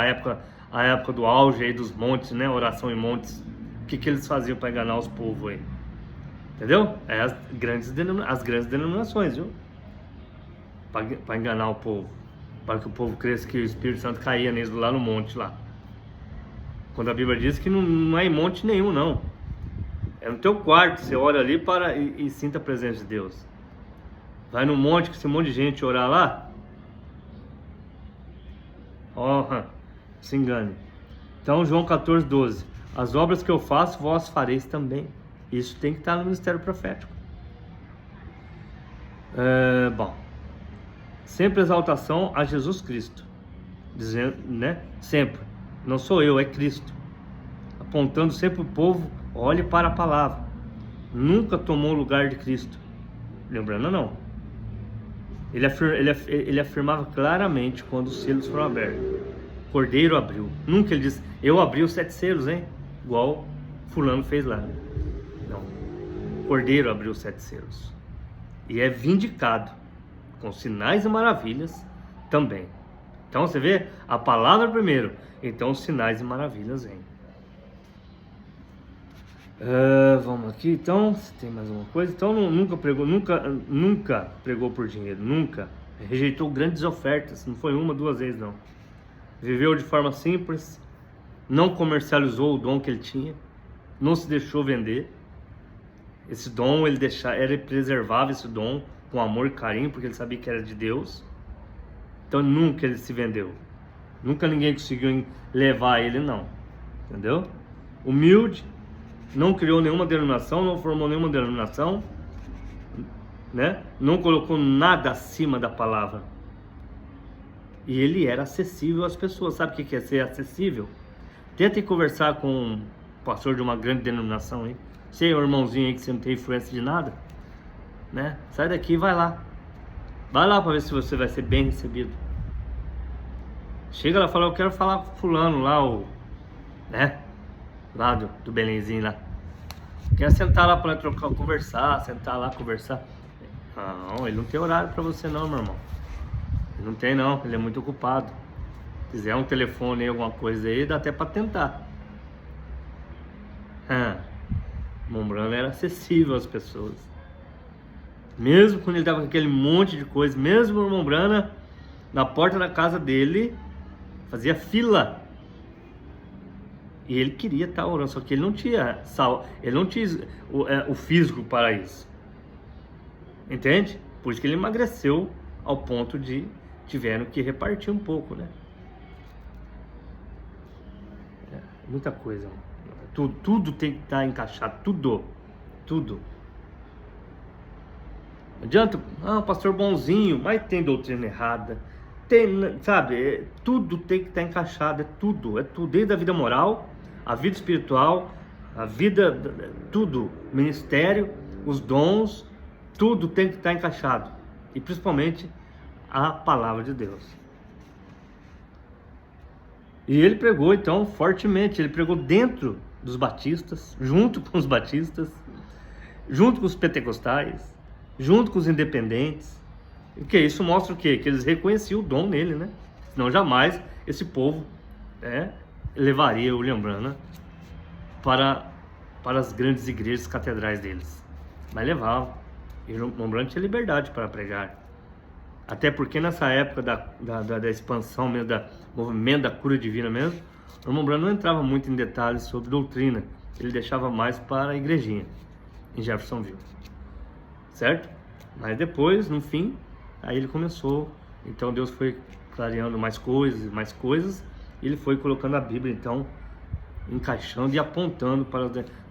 a época do auge aí dos montes, né? Oração em montes, o que eles faziam para enganar os povos aí, entendeu? As grandes denominações, viu? Para enganar o povo, para que o povo cresça que o Espírito Santo caía neles lá no monte lá. Quando a Bíblia diz que não é em monte nenhum, não. É no teu quarto, você ora ali e sinta a presença de Deus. Vai no monte, que esse monte de gente orar lá, se engane. Então João 14,12. As obras que eu faço, vós fareis também. Isso tem que estar no ministério profético. Bom, sempre exaltação a Jesus Cristo, dizendo, né? Sempre, não sou eu, é Cristo, apontando sempre o povo, olhe para a palavra. Nunca tomou o lugar de Cristo, lembrando não. Ele afirmava claramente quando os selos foram abertos. Cordeiro abriu. Nunca ele disse, eu abri os 7 selos, hein? Igual fulano fez lá. Não. Cordeiro abriu os 7 selos. E é vindicado com sinais e maravilhas também. Então você vê a palavra primeiro, então os sinais e maravilhas vêm. Vamos aqui então, se tem mais alguma coisa. Então nunca pregou por dinheiro, nunca. Rejeitou grandes ofertas, não foi uma, 2 vezes não. Viveu de forma simples, não comercializou o dom que ele tinha, não se deixou vender. Esse dom ele preservava esse dom com amor e carinho, porque ele sabia que era de Deus. Então nunca ele se vendeu, nunca ninguém conseguiu levar ele, não, entendeu? Humilde, não criou nenhuma denominação, não formou nenhuma denominação, né? Não colocou nada acima da palavra. E ele era acessível às pessoas. Sabe o que é ser acessível? Tente conversar com um pastor de uma grande denominação aí. Você é um irmãozinho aí que você não tem influência de nada, né? Sai daqui e vai lá. Vai lá para ver se você vai ser bem recebido. Chega lá e fala, eu quero falar com fulano lá, né? Lá do Belenzinho lá. Quer sentar lá para conversar, sentar lá, conversar. Não, ele não tem horário para você não, meu irmão. Ele não tem não, ele é muito ocupado. Se quiser um telefone aí, alguma coisa aí, dá até para tentar. Mombrana era acessível às pessoas. Mesmo quando ele estava com aquele monte de coisa, mesmo o Mombrana, na porta da casa dele, fazia fila. E ele queria estar orando, só que ele não tinha o físico para isso. Entende? Por isso que ele emagreceu ao ponto de tiveram que repartir um pouco, né? Muita coisa. Tudo tem que estar encaixado, tudo. Não adianta, pastor bonzinho, mas tem doutrina errada. Tem, sabe, tudo tem que estar encaixado, é tudo, desde a vida moral, a vida espiritual, a vida, tudo, ministério, os dons, tudo tem que estar encaixado. E principalmente a palavra de Deus. E ele pregou então fortemente, ele pregou dentro dos batistas, junto com os batistas, junto com os pentecostais, junto com os independentes. O que isso mostra o quê? Que eles reconheciam o dom nele, né? Senão jamais esse povo levaria o William Branham para as grandes igrejas catedrais deles. Mas levava. E o William Branham tinha liberdade para pregar. Até porque nessa época da expansão mesmo, do movimento da cura divina mesmo, o William Branham não entrava muito em detalhes sobre doutrina. Ele deixava mais para a igrejinha, em Jeffersonville. Certo? Mas depois, no fim, aí ele começou. Então Deus foi clareando mais coisas. E ele foi colocando a Bíblia, então, encaixando e apontando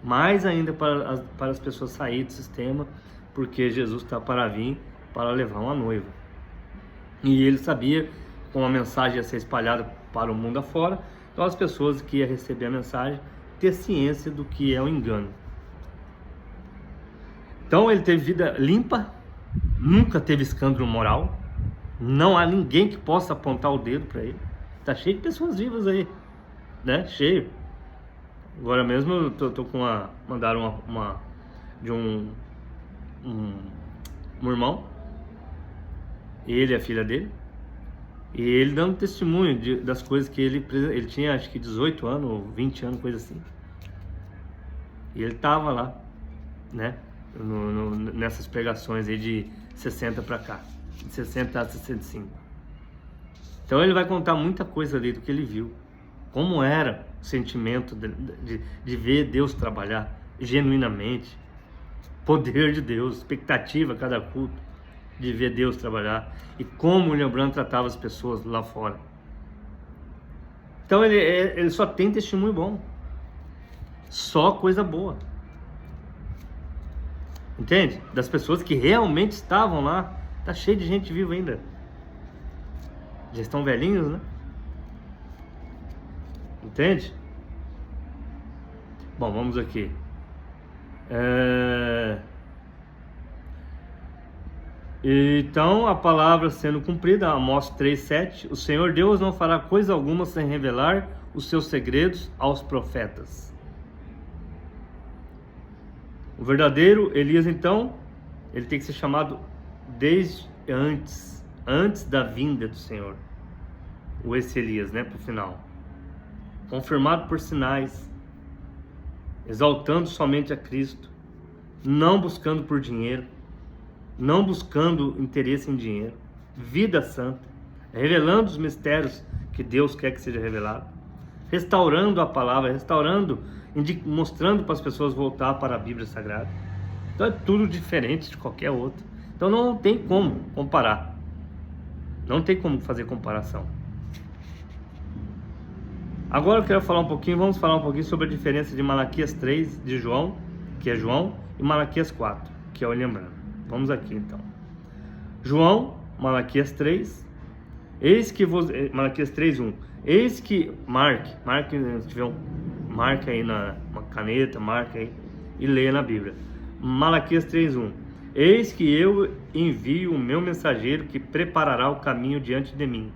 mais ainda para as pessoas saírem do sistema, porque Jesus está para vir para levar uma noiva. E ele sabia como a mensagem ia ser espalhada para o mundo afora, então as pessoas que iam receber a mensagem ter ciência do que é o engano. Então ele teve vida limpa, nunca teve escândalo moral, não há ninguém que possa apontar o dedo para ele. Tá cheio de pessoas vivas aí, né? Cheio. Agora mesmo eu tô com mandaram uma de um irmão, ele e a filha dele, e ele dando testemunho das coisas que ele tinha, acho que 18 anos ou 20 anos, coisa assim. E ele tava lá, né? Nessas pregações aí de 60 para cá, de 60 a 65. Então ele vai contar muita coisa ali do que ele viu, como era o sentimento de ver Deus trabalhar genuinamente, poder de Deus, expectativa a cada culto de ver Deus trabalhar, e como o William Branham tratava as pessoas lá fora. Então ele só tem testemunho bom, só coisa boa. Entende? Das pessoas que realmente estavam lá. Tá cheio de gente viva ainda. Já estão velhinhos, né? Entende? Bom, vamos aqui. Então, a palavra sendo cumprida, Amós 3:7, o Senhor Deus não fará coisa alguma sem revelar os seus segredos aos profetas. O verdadeiro Elias, então, ele tem que ser chamado desde antes da vinda do Senhor. Esse Elias, né, para o final. Confirmado por sinais, exaltando somente a Cristo, não buscando por dinheiro, não buscando interesse em dinheiro, vida santa, revelando os mistérios que Deus quer que seja revelado, restaurando a palavra, mostrando para as pessoas voltar para a Bíblia Sagrada. Então é tudo diferente de qualquer outro. Então não tem como comparar. Não tem como fazer comparação. Agora eu quero vamos falar um pouquinho sobre a diferença de Malaquias 3, de João, que é João, e Malaquias 4, que é William Branham. Vamos aqui então. João, Malaquias 3, Malaquias 3:1. Eis que, marque aí uma caneta, marque aí e leia na Bíblia. Malaquias 3:1. Eis que eu envio o meu mensageiro que preparará o caminho diante de mim.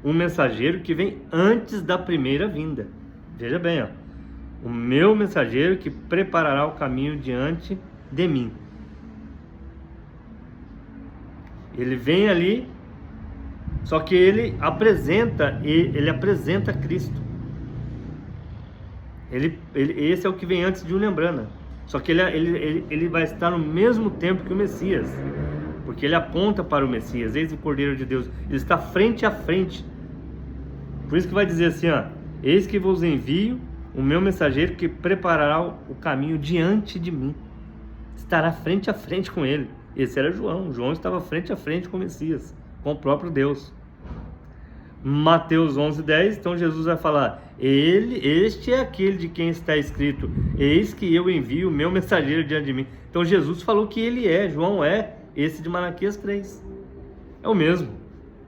Um mensageiro que vem antes da primeira vinda. Veja bem, ó. O meu mensageiro que preparará o caminho diante de mim. Ele vem ali, só que ele apresenta Cristo. Esse é o que vem antes de um lembrando. Só que ele vai estar no mesmo tempo que o Messias, porque ele aponta para o Messias. Eis o Cordeiro de Deus. Ele está frente a frente. Por isso que vai dizer assim, ó: eis que vos envio o meu mensageiro que preparará o caminho diante de mim. Estará frente a frente com ele. Esse era João. João estava frente a frente com o Messias, com o próprio Deus. Mateus 11:10, então Jesus vai falar: este é aquele de quem está escrito: eis que eu envio o meu mensageiro diante de mim. Então Jesus falou que ele é, João é esse de Malaquias 3. É o mesmo.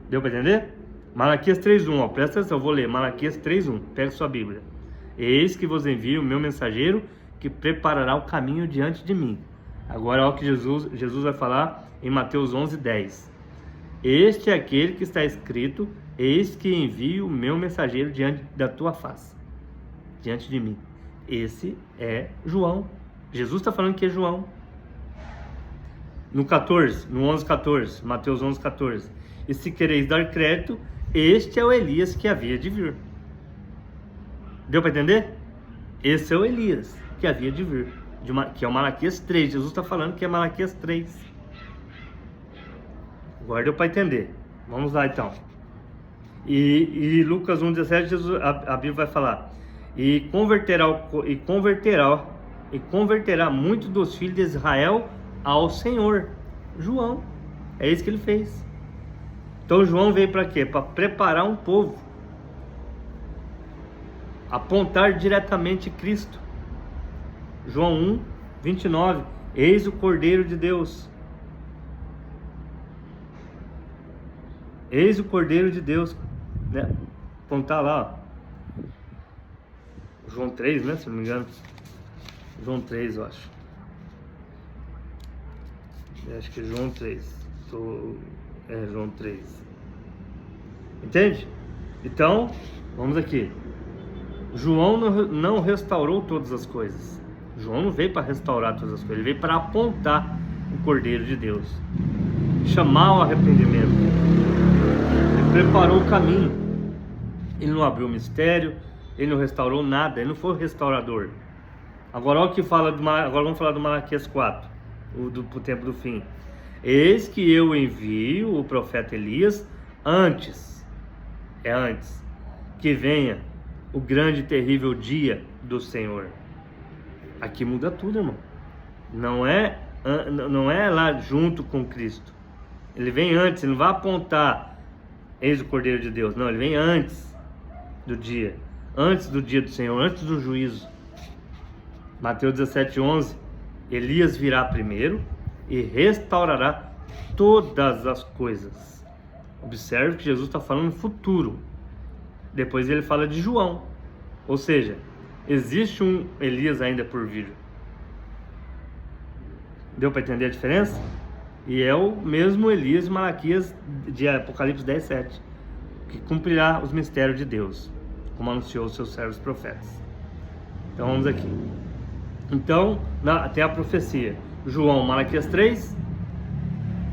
Deu para entender? Malaquias 3:1, ó, presta atenção, eu vou ler Malaquias 3:1, pega sua Bíblia. Eis que vos envio o meu mensageiro que preparará o caminho diante de mim. Agora olha o que Jesus vai falar em Mateus 11:10. Este é aquele que está escrito: eis que envio o meu mensageiro diante da tua face, diante de mim. Esse é João. Jesus está falando que é João. No 11:14, Mateus 11:14. E se quereis dar crédito, este é o Elias que havia de vir. Deu para entender? Esse é o Elias que havia de vir, que é o Malaquias 3. Jesus está falando que é Malaquias 3. Agora deu para entender. Vamos lá então. E Lucas 1:17, a Bíblia vai falar: e converterá muitos dos filhos de Israel ao Senhor. João, é isso que ele fez. Então João veio para quê? Para preparar um povo, apontar diretamente Cristo. João 1:29, eis o Cordeiro de Deus. Eis o Cordeiro de Deus, né? Apontar lá, ó. João 3, né? Se não me engano. João 3, eu acho. Acho que é João 3. João 3. Entende? Então, vamos aqui. João não restaurou todas as coisas. João não veio para restaurar todas as coisas. Ele veio para apontar o Cordeiro de Deus, chamar o arrependimento. Ele preparou o caminho. Ele não abriu o mistério. Ele não restaurou nada. Ele não foi o restaurador. Agora olha o que fala agora vamos falar do Malaquias 4, pro tempo do fim. Eis que eu envio o profeta Elias antes que venha o grande e terrível dia do Senhor. Aqui muda tudo, irmão. Não é lá junto com Cristo. Ele vem antes, ele não vai apontar eis o Cordeiro de Deus. Não, ele vem antes do dia do Senhor, antes do juízo. Mateus 17:11, Elias virá primeiro e restaurará todas as coisas. Observe que Jesus está falando no futuro. Depois ele fala de João. Ou seja, existe um Elias ainda por vir. Deu para entender a diferença? E é o mesmo Elias de Malaquias de Apocalipse 10:7, que cumprirá os mistérios de Deus, como anunciou os seus servos profetas. Então vamos aqui. Então, tem a profecia. João, Malaquias 3,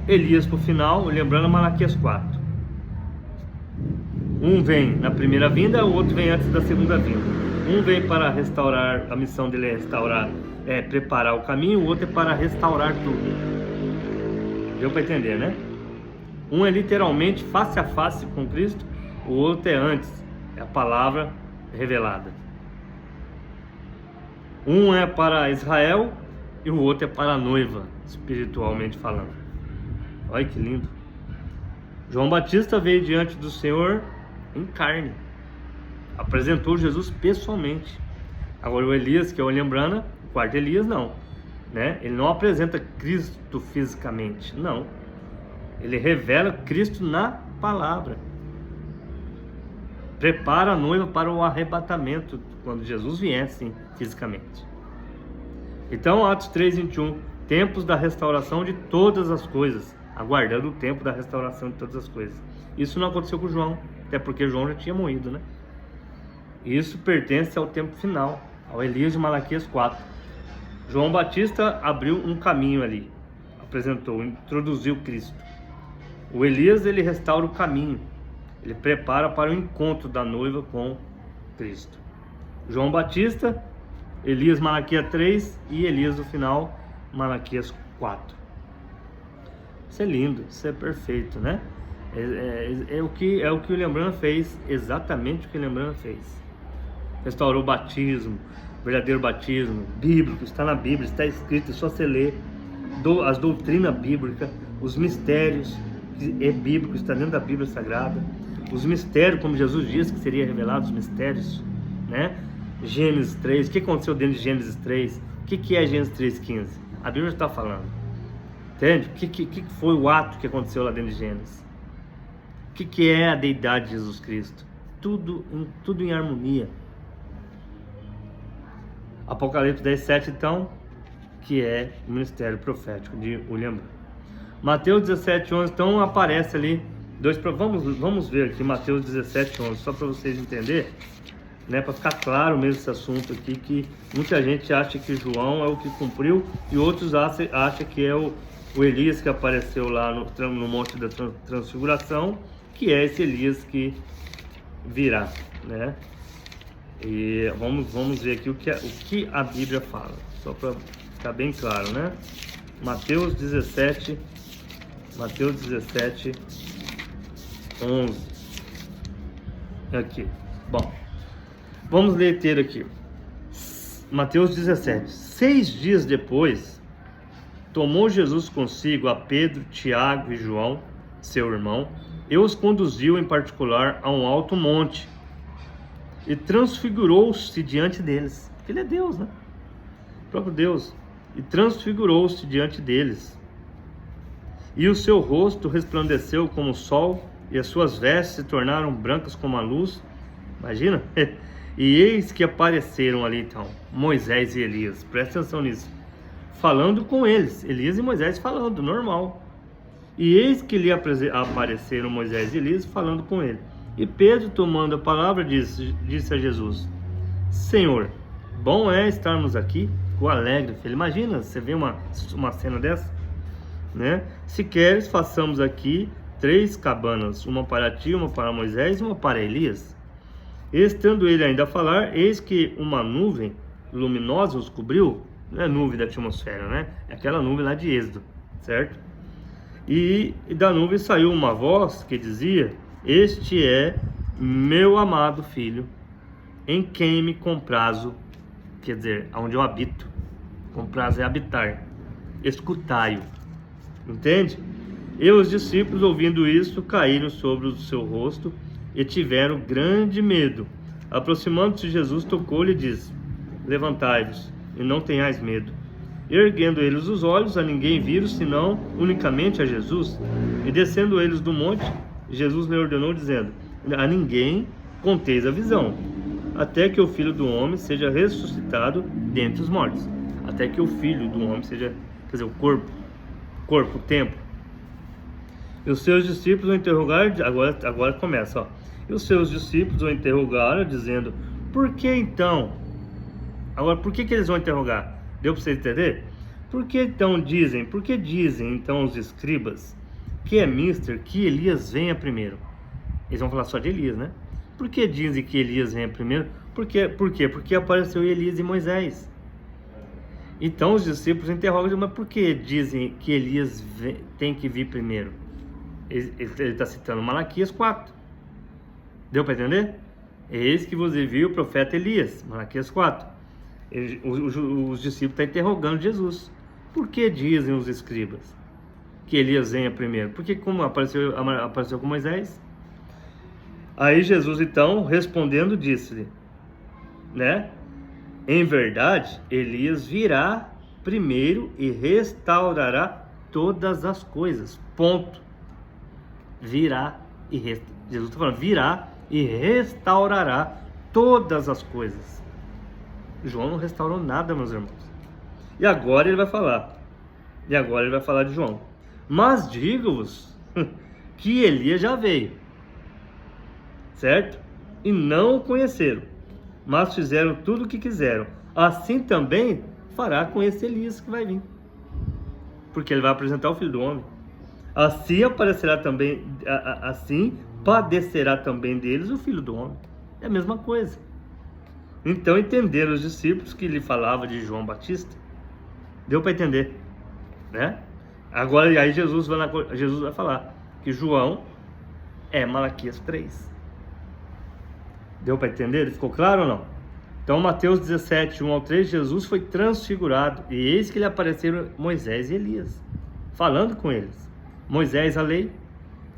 Elias para o final, lembrando Malaquias 4. Um vem na primeira vinda, o outro vem antes da segunda vinda. Um vem para restaurar, a missão dele é restaurar, preparar o caminho, o outro é para restaurar tudo. Deu para entender, né? Um é literalmente face a face com Cristo, o outro é antes, é a palavra revelada. Um é para Israel e o outro é para a noiva, espiritualmente falando. Olha que lindo. João Batista veio diante do Senhor em carne, apresentou Jesus pessoalmente. Agora o Elias, que é o lembrando, o quarto Elias não, né? Ele não apresenta Cristo fisicamente, não. Ele revela Cristo na palavra. Prepara a noiva para o arrebatamento, quando Jesus vier, sim, fisicamente. Então, Atos 3:21, tempos da restauração de todas as coisas, aguardando o tempo da restauração de todas as coisas. Isso não aconteceu com João, até porque João já tinha morrido, né? Isso pertence ao tempo final, ao Elias de Malaquias 4. João Batista abriu um caminho ali, apresentou, introduziu Cristo. O Elias, ele restaura o caminho, ele prepara para o encontro da noiva com Cristo. João Batista, Elias, Malaquias 3 e Elias no final, Malaquias 4. Isso é lindo, isso é perfeito, né? É o que o William Branham fez, exatamente o que o William Branham fez. Restaurou o batismo, verdadeiro batismo, bíblico, está na Bíblia, está escrito, é só você ler as doutrinas bíblicas, os mistérios, que é bíblico, está dentro da Bíblia Sagrada, os mistérios, como Jesus disse que seria revelado, os mistérios, né? Gênesis 3, o que aconteceu dentro de Gênesis 3? O que é Gênesis 3,15? A Bíblia está falando, entende? O que foi o ato que aconteceu lá dentro de Gênesis? O que é a deidade de Jesus Cristo? Tudo em harmonia. Apocalipse 10:7, então, que é o ministério profético de William Branham. Mateus 17:11, então aparece ali vamos ver aqui Mateus 17:11, só para vocês entenderem, né, para ficar claro mesmo esse assunto aqui, que muita gente acha que João é o que cumpriu e outros acham que é o Elias que apareceu lá no Monte da Transfiguração, que é esse Elias que virá, né? E vamos ver aqui o que a Bíblia fala, só para ficar bem claro, né? Mateus 17, 11. Aqui. Bom, vamos ler inteiro aqui. Mateus 17. 6 dias depois, tomou Jesus consigo a Pedro, Tiago e João, seu irmão, e os conduziu em particular a um alto monte, e transfigurou-se diante deles. Porque ele é Deus, né? O próprio Deus. E transfigurou-se diante deles. E o seu rosto resplandeceu como o sol, e as suas vestes se tornaram brancas como a luz. Imagina? E eis que apareceram ali então Moisés e Elias. Presta atenção nisso. Falando com eles. Elias e Moisés falando, normal. E eis que lhe apareceram Moisés e Elias falando com ele. E Pedro, tomando a palavra, disse a Jesus: Senhor, bom é estarmos aqui. Ficou alegre, filho. Imagina, você vê uma cena dessa, né? Se queres, façamos aqui 3 cabanas, uma para ti, uma para Moisés e uma para Elias. Estando ele ainda a falar, eis que uma nuvem luminosa os cobriu. Não é nuvem da atmosfera, né? É aquela nuvem lá de Êxodo, certo? E da nuvem saiu uma voz que dizia: Este é meu amado filho, em quem me comprazo, quer dizer, onde eu habito. Comprazo é habitar. Escutai-o. Entende? E os discípulos, ouvindo isso, caíram sobre o seu rosto e tiveram grande medo. Aproximando-se de Jesus, tocou-lhe e disse: Levantai-vos e não tenhais medo. Erguendo eles os olhos, a ninguém viram, senão unicamente a Jesus. E descendo eles do monte, Jesus lhe ordenou, dizendo: A ninguém conteis a visão, até que o Filho do Homem seja ressuscitado dentre os mortos. Até que o Filho do Homem seja, quer dizer, o corpo, o templo. E os seus discípulos o interrogaram, agora começa, ó. E os seus discípulos o interrogaram, dizendo: Por que então? Agora, por que eles vão interrogar? Deu para vocês entender? Por que dizem então os escribas que é mister que Elias venha primeiro? Eles vão falar só de Elias, né? Por que dizem que Elias venha primeiro? Por quê? Porque apareceu Elias e Moisés. Então os discípulos interrogam: mas por que dizem que Elias tem que vir primeiro? Ele está citando Malaquias 4. Deu para entender? Eis que vos envia o profeta Elias, Malaquias 4. Os discípulos estão interrogando Jesus. Por que dizem os escribas que Elias venha primeiro? Porque como apareceu com Moisés? Aí Jesus então, respondendo, disse-lhe, né? Em verdade, Elias virá primeiro e restaurará todas as coisas. Ponto. Virá e Jesus está falando, virá e restaurará todas as coisas. João não restaurou nada, meus irmãos. E agora ele vai falar. De João. Mas digo-vos que Elias já veio, certo? E não o conheceram, mas fizeram tudo o que quiseram. Assim também fará com esse Elias que vai vir, porque ele vai apresentar o Filho do Homem. Assim padecerá também deles o Filho do Homem. É a mesma coisa. Então entenderam os discípulos que ele falava de João Batista. Deu para entender, né? Agora, aí Jesus vai falar que João é Malaquias 3. Deu para entender? Ficou claro ou não? Então, Mateus 17, 1 ao 3, Jesus foi transfigurado, e eis que lhe apareceram Moisés e Elias, falando com eles. Moisés, a lei,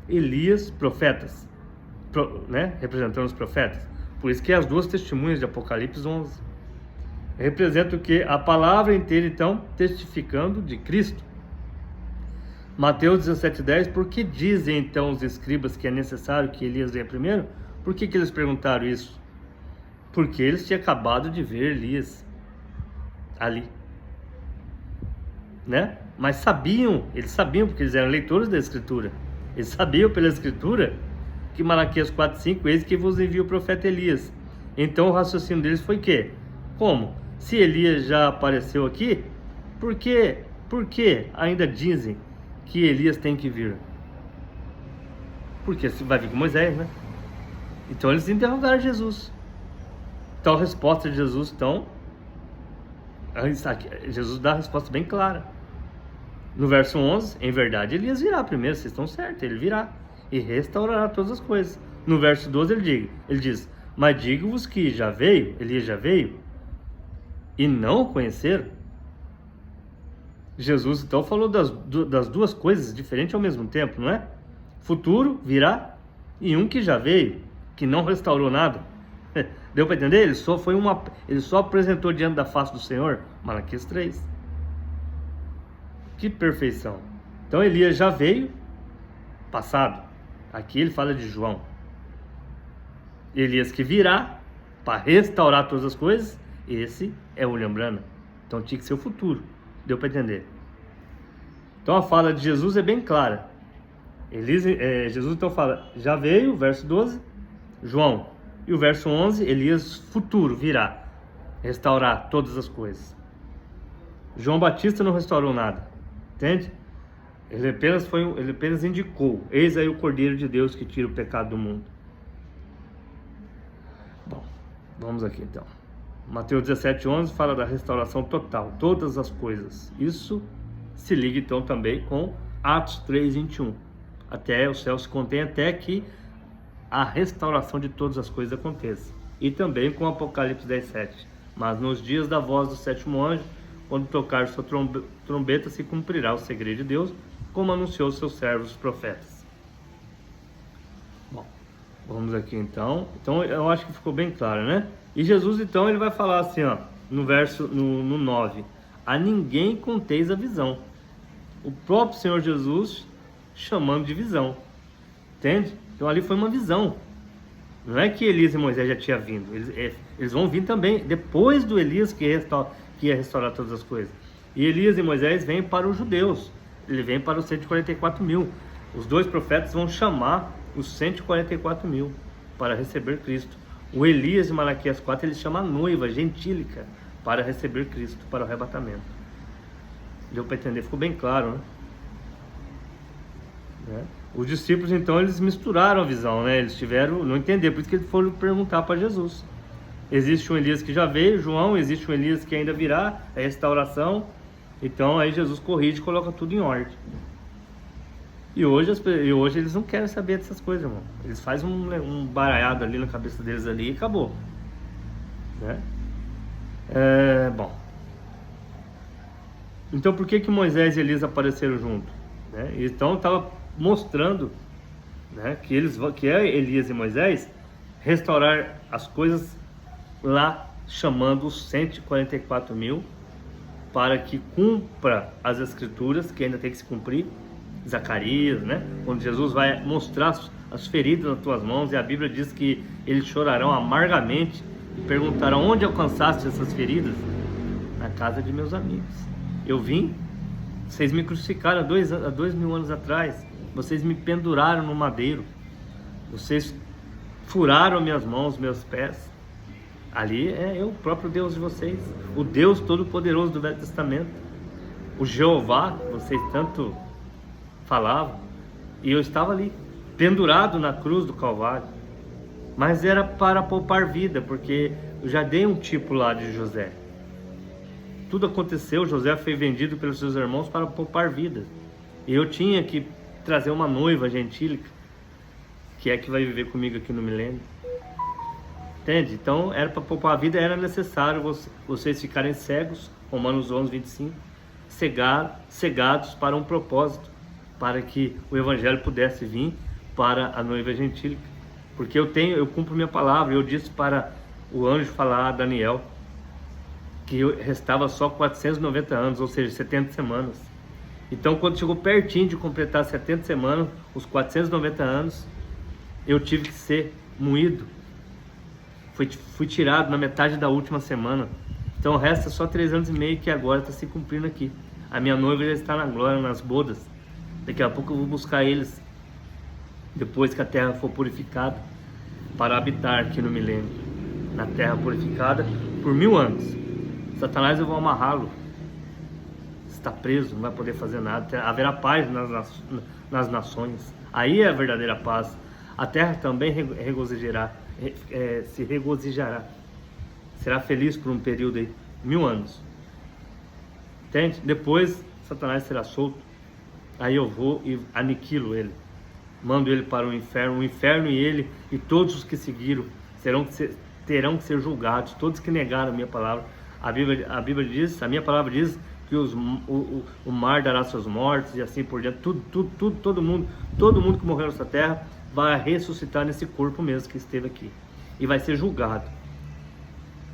Elias, profetas, né? Representando os profetas. Por isso que as duas testemunhas de Apocalipse 11 representam o que? A palavra inteira, então, testificando de Cristo. Mateus 17, 10, por que dizem então os escribas que é necessário que Elias venha primeiro? Por que eles perguntaram isso? Porque eles tinham acabado de ver Elias ali, né? Mas eles sabiam, porque eles eram leitores da Escritura. Eles sabiam pela Escritura que Malaquias 4:5, eis que vos envia o profeta Elias. Então o raciocínio deles foi que, como? Se Elias já apareceu aqui, por que ainda dizem que Elias tem que vir? Porque vai vir com Moisés, né? Então eles interrogaram Jesus. Então a resposta de Jesus, Jesus dá a resposta bem clara. No verso 11, em verdade Elias virá primeiro, vocês estão certos, ele virá e restaurará todas as coisas. No verso 12 ele diz, mas digo-vos que Elias já veio, e não o conheceram. Jesus então falou das duas coisas diferentes ao mesmo tempo, não é? Futuro virá, e um que já veio, que não restaurou nada. Deu para entender? Ele só apresentou diante da face do Senhor, Malaquias 3. Que perfeição. Então Elias já veio, passado. Aqui ele fala de João. Elias que virá para restaurar todas as coisas, esse é William Branham. Então tinha que ser o futuro. Deu para entender? Então a fala de Jesus é bem clara. Jesus então fala, já veio, verso 12, João. E o verso 11, Elias futuro virá, restaurar todas as coisas. João Batista não restaurou nada, entende? Ele apenas indicou, eis aí o Cordeiro de Deus que tira o pecado do mundo. Bom, vamos aqui então. Mateus 17, 11 fala da restauração total, todas as coisas. Isso se liga então também com Atos 3, 21. Até o céu se contém até que a restauração de todas as coisas aconteça. E também com Apocalipse 10, 7. Mas nos dias da voz do sétimo anjo, quando tocar sua trombeta, se cumprirá o segredo de Deus, como anunciou seus servos os profetas. Bom, vamos aqui então. Então eu acho que ficou bem claro, né? E Jesus então ele vai falar assim, ó, no verso no 9: a ninguém conteis a visão. O próprio Senhor Jesus chamando de visão. Entende? Então ali foi uma visão. Não é que Elias e Moisés já tinham vindo. Eles vão vir também depois do Elias que ia restaurar todas as coisas. E Elias e Moisés vêm para os judeus. Ele vem para os 144 mil. Os dois profetas vão chamar os 144 mil para receber Cristo. O Elias de Malaquias 4, ele chama a noiva gentílica para receber Cristo, para o arrebatamento. Deu para entender? Ficou bem claro, né? Os discípulos então eles misturaram a visão, né? Eles tiveram não entender, por isso que eles foram perguntar para Jesus. Existe um Elias que já veio, João, existe um Elias que ainda virá, é restauração. Então aí Jesus corrige e coloca tudo em ordem. E hoje eles não querem saber dessas coisas, irmão. Eles fazem um baralhado ali na cabeça deles ali e acabou, né? Bom. Então por que Moisés e Elias apareceram juntos? Né? Então estava mostrando, né, que Elias e Moisés restaurar as coisas lá, chamando os 144 mil para que cumpra as escrituras que ainda tem que se cumprir. Zacarias, né? Quando Jesus vai mostrar as feridas nas tuas mãos, e a Bíblia diz que eles chorarão amargamente e perguntarão: onde alcançaste essas feridas? Na casa de meus amigos. Eu vim, vocês me crucificaram há 2000 anos atrás, vocês me penduraram no madeiro, vocês furaram minhas mãos, meus pés. Ali é eu, o próprio Deus de vocês, o Deus Todo-Poderoso do Velho Testamento, o Jeová, vocês tanto falavam, e eu estava ali, pendurado na cruz do Calvário. Mas era para poupar vida, porque eu já dei um tipo lá de José. Tudo aconteceu, José foi vendido pelos seus irmãos para poupar vidas. E eu tinha que trazer uma noiva gentílica, que é que vai viver comigo aqui no milênio. Entende? Então, era para poupar a vida, era necessário vocês ficarem cegos, Romanos 11, 25, cegados para um propósito, para que o evangelho pudesse vir para a noiva gentílica. Porque eu cumpro minha palavra. Eu disse para o anjo falar a Daniel que restava só 490 anos, ou seja, 70 semanas. Então, quando chegou pertinho de completar 70 semanas, os 490 anos, eu tive que ser moído. Fui tirado na metade da última semana. Então resta só 3 anos e meio que agora está se cumprindo aqui. A minha noiva já está na glória, nas bodas. Daqui a pouco eu vou buscar eles, depois que a terra for purificada, para habitar aqui no milênio, na terra purificada por 1000 anos. Satanás, eu vou amarrá-lo. Está preso, não vai poder fazer nada. Haverá paz nas nações. Aí é a verdadeira paz. A terra também se regozijará. Será feliz por um período aí, 1000 anos. Entende? Depois Satanás será solto. Aí eu vou e aniquilo ele. Mando ele para o inferno e ele e todos os que seguiram terão que ser julgados. Todos que negaram a minha palavra. A Bíblia diz, a minha palavra diz que o mar dará seus mortos e assim por diante. Todo mundo que morreu nessa terra vai ressuscitar nesse corpo mesmo que esteve aqui. E vai ser julgado.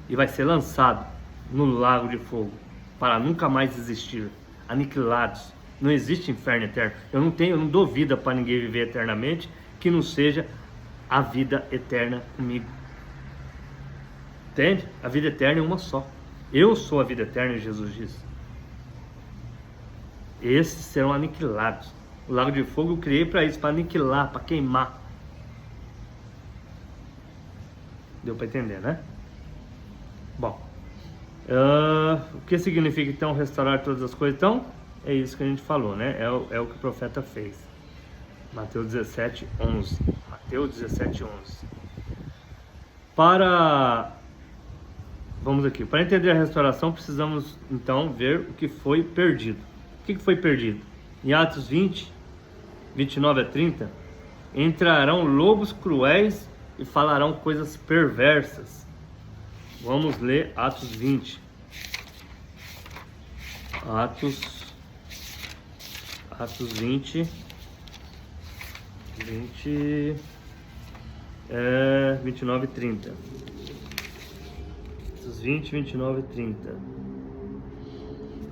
E vai ser lançado no lago de fogo para nunca mais existir. Aniquilados. Não existe inferno eterno. Eu não dou vida para ninguém viver eternamente que não seja a vida eterna comigo. Entende? A vida eterna é uma só. Eu sou a vida eterna, Jesus disse. Esses serão aniquilados. O lago de fogo eu criei para isso, para aniquilar, para queimar. Deu para entender, né? Bom, o que significa então restaurar todas as coisas? Então, é isso que a gente falou, né? É o que o profeta fez. Mateus 17, 11. Mateus 17, 11. Vamos aqui. Para entender a restauração, precisamos então ver o que foi perdido. O que foi perdido? Em Atos 20, 29 a 30, entrarão lobos cruéis e falarão coisas perversas. Vamos ler Atos 20. Atos 20, 29 e 30. Atos 20, 29 e 30.